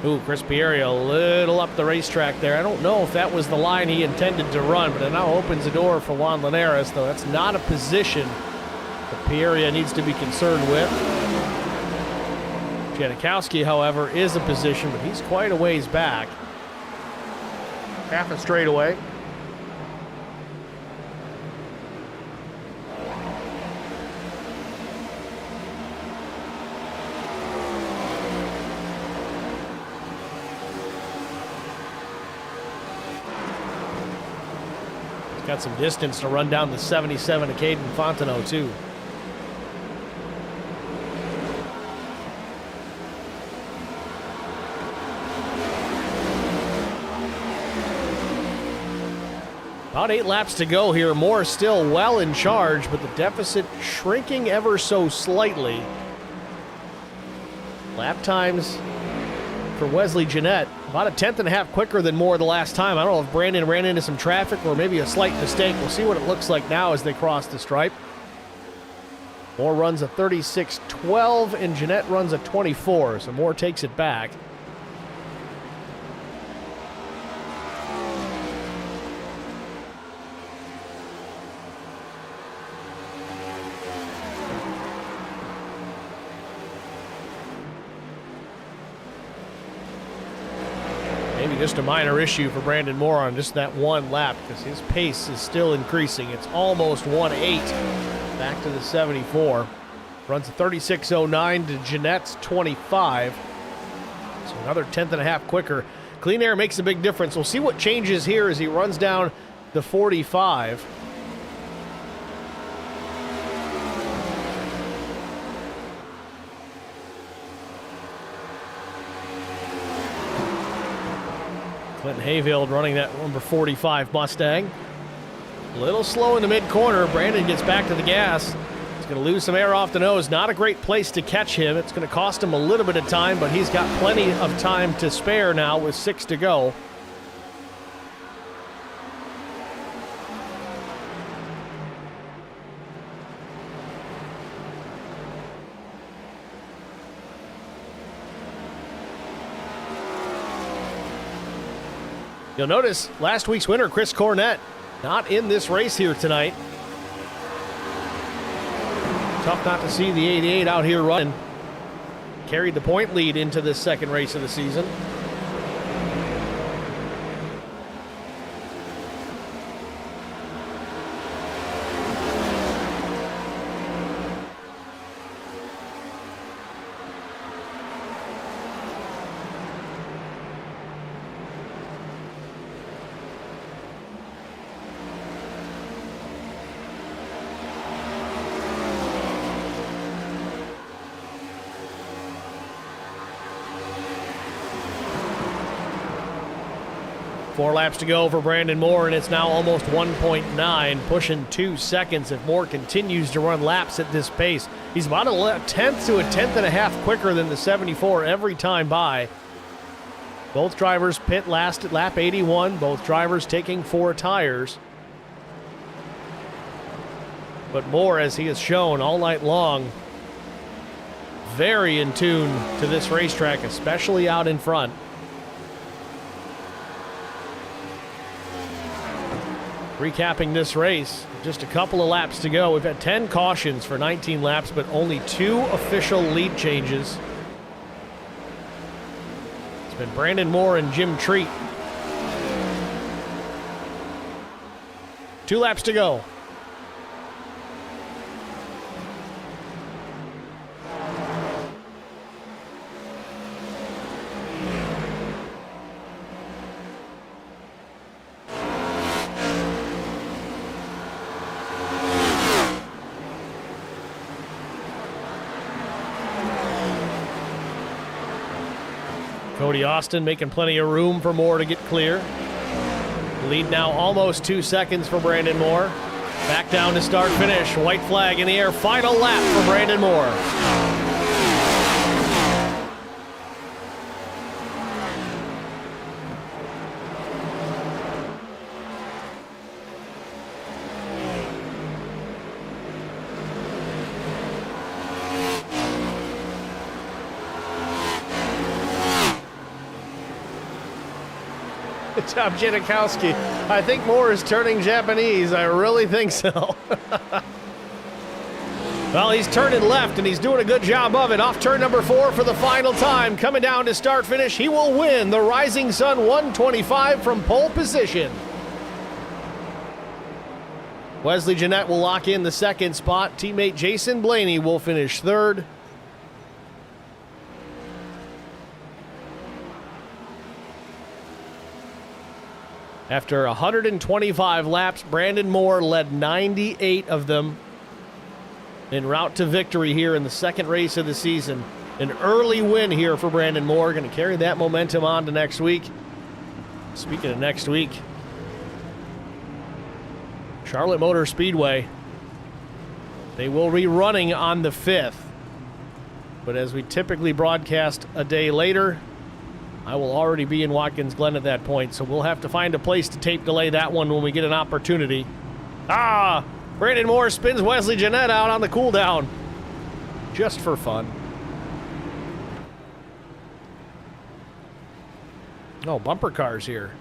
Ooh, Chris Pierre a little up the racetrack there. I don't know if that was the line he intended to run, but it now opens the door for Juan Linares, though that's not a position that Pierre needs to be concerned with. Janikowski, however, is a position, but he's quite a ways back. Half a straightaway. He's got some distance to run down the 77 to Caden Fontenot, too. About 8 laps to go here. Moore still well in charge, but the deficit shrinking ever so slightly. Lap times for Wesley Jeanette, about 1.5 quicker than Moore the last time. I don't know if Brandon ran into some traffic or maybe a slight mistake. We'll see what it looks like now as they cross the stripe. Moore runs a 36.12 and Jeanette runs a 24, so Moore takes it back. Just a minor issue for Brandon Moore on just that one lap because his pace is still increasing. It's almost 1.8 back to the 74. Runs a 36.09 to Jeanette's 25. So another 1.5 quicker. Clean air makes a big difference. We'll see what changes here as he runs down the 45. Clinton Hayfield running that number 45 Mustang. A little slow in the mid-corner. Brandon gets back to the gas. He's going to lose some air off the nose. Not a great place to catch him. It's going to cost him a little bit of time, but he's got plenty of time to spare now with 6 to go. You'll notice last week's winner, Chris Cornett, not in this race here tonight. Tough not to see the 88 out here running. Carried the point lead into this second race of the season. Four laps to go for Brandon Moore, and it's now almost 1.9, pushing 2 seconds if Moore continues to run laps at this pace. He's about a tenth to a 10.5 quicker than the 74 every time by. Both drivers pit last at lap 81, both drivers taking 4 tires. But Moore, as he has shown all night long, very in tune to this racetrack, especially out in front. Recapping this race, just a couple of laps to go. We've had 10 cautions for 19 laps, but only 2 official lead changes. It's been Brandon Moore and Jim Treat. 2 laps to go. Cody Austin making plenty of room for Moore to get clear. Lead now almost 2 seconds for Brandon Moore. Back down to start finish. White flag in the air. Final lap for Brandon Moore. Tom Janikowski. I think Moore is turning Japanese. I really think so. Well, he's turning left, and he's doing a good job of it. Off turn number 4 for the final time. Coming down to start finish. He will win the Rising Sun 125 from pole position. Wesley Jeanette will lock in the second spot. Teammate Jason Blaney will finish third. After 125 laps, Brandon Moore led 98 of them en route to victory here in the second race of the season. An early win here for Brandon Moore. Going to carry that momentum on to next week. Speaking of next week, Charlotte Motor Speedway. They will be running on the 5th. But as we typically broadcast a day later, I will already be in Watkins Glen at that point, so we'll have to find a place to tape delay that one when we get an opportunity. Brandon Moore spins Wesley Jeanette out on the cool down. Just for fun. Oh, bumper cars here.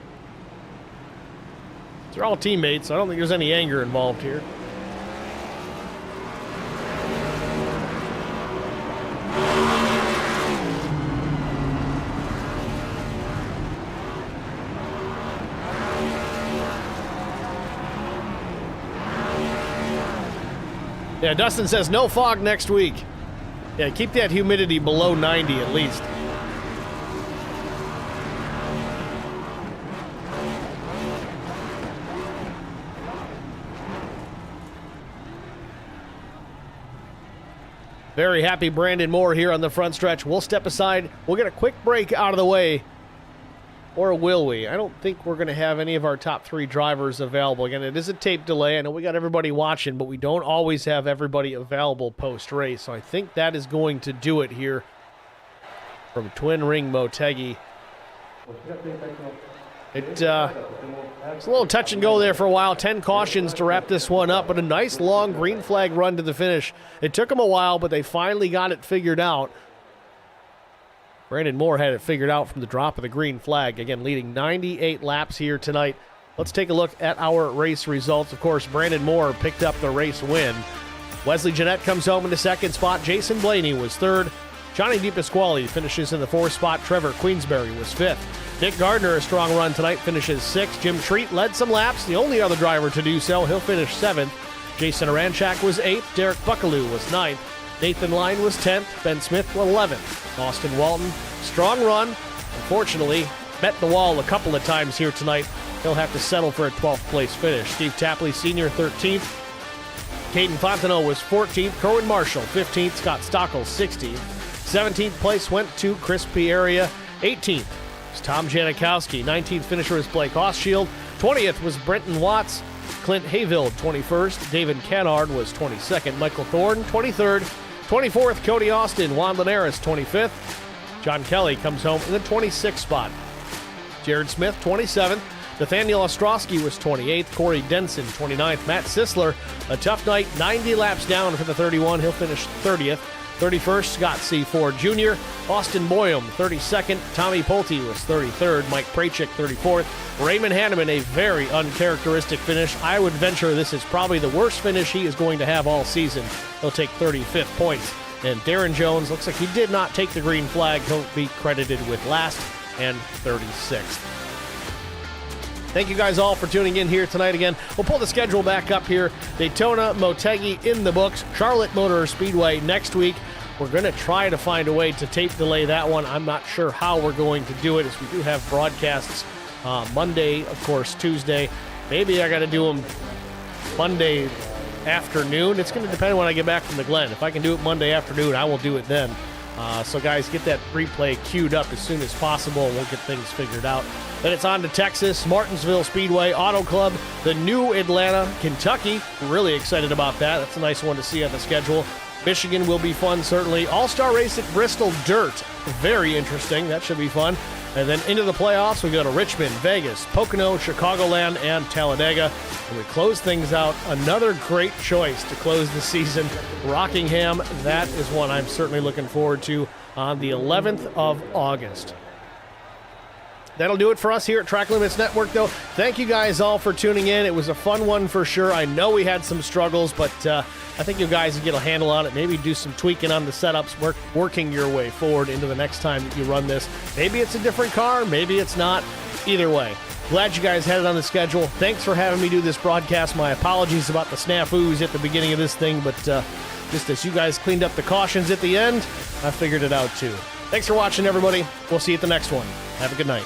They're all teammates. I don't think there's any anger involved here. Yeah, Dustin says no fog next week. Yeah, keep that humidity below 90 at least. Very happy Brandon Moore here on the front stretch. We'll step aside. We'll get a quick break out of the way. Or will we? I don't think we're going to have any of our top 3 drivers available. Again, it is a tape delay. I know we got everybody watching, but we don't always have everybody available post-race. So I think that is going to do it here from Twin Ring Motegi. It's a little touch and go there for a while. 10 cautions to wrap this one up, but a nice long green flag run to the finish. It took them a while, but they finally got it figured out. Brandon Moore had it figured out from the drop of the green flag. Again, leading 98 laps here tonight. Let's take a look at our race results. Of course, Brandon Moore picked up the race win. Wesley Jeanette comes home in the second spot. Jason Blaney was third. Johnny DiPasquale finishes in the 4th spot. Trevor Queensberry was 5th. Nick Gardner, a strong run tonight, finishes 6th. Jim Treat led some laps, the only other driver to do so. He'll finish 7th. Jason Aranchak was 8th. Derek Buckaloo was 9th. Nathan Line was 10th. Ben Smith was 11th. Austin Walton, strong run. Unfortunately, met the wall a couple of times here tonight. He'll have to settle for a 12th place finish. Steve Tapley Sr., 13th. Caden Fontenot was 14th. Kerwin Marshall, 15th. Scott Stockel, 16th. 17th place went to Chris Pieria. 18th was Tom Janikowski. 19th finisher was Blake Hochschild. 20th was Brenton Watts. Clint Hayville, 21st. David Cannard was 22nd. Michael Thorne, 23rd. 24th, Cody Austin. Juan Linares, 25th. John Kelly comes home in the 26th spot. Jared Smith, 27th. Nathaniel Ostrowski was 28th. Corey Denson, 29th. Matt Sisler, a tough night, 90 laps down for the 31. He'll finish 30th. 31st, Scott C. Ford Jr. Austin Boyum, 32nd. Tommy Pulte was 33rd. Mike Prachik, 34th. Raymond Hanneman, a very uncharacteristic finish. I would venture this is probably the worst finish he is going to have all season. He'll take 35th points. And Darren Jones, looks like he did not take the green flag. He'll be credited with last and 36th. Thank you guys all for tuning in here tonight again. We'll pull the schedule back up here. Daytona, Motegi in the books. Charlotte Motor Speedway next week. We're going to try to find a way to tape delay that one. I'm not sure how we're going to do it, as we do have broadcasts Monday, of course, Tuesday. Maybe I got to do them Monday afternoon. It's going to depend when I get back from the Glen. If I can do it Monday afternoon, I will do it then. So guys, get that replay queued up as soon as possible, and we'll get things figured out. Then it's on to Texas, Martinsville Speedway, Auto Club, the new Atlanta, Kentucky. Really excited about that. That's a nice one to see on the schedule. Michigan will be fun, certainly. All-Star Race at Bristol Dirt. Very interesting. That should be fun. And then into the playoffs, we go to Richmond, Vegas, Pocono, Chicagoland, and Talladega. And we close things out. Another great choice to close the season. Rockingham, that is one I'm certainly looking forward to on the 11th of August. That'll do it for us here at Track Limits Network, though. Thank you guys all for tuning in. It was a fun one for sure. I know we had some struggles, but I think you guys will get a handle on it. Maybe do some tweaking on the setups, working your way forward into the next time that you run this. Maybe it's a different car, maybe it's not. Either way, glad you guys had it on the schedule. Thanks for having me do this broadcast. My apologies about the snafus at the beginning of this thing, but just as you guys cleaned up the cautions at the end, I figured it out too. Thanks for watching, everybody. We'll see you at the next one. Have a good night.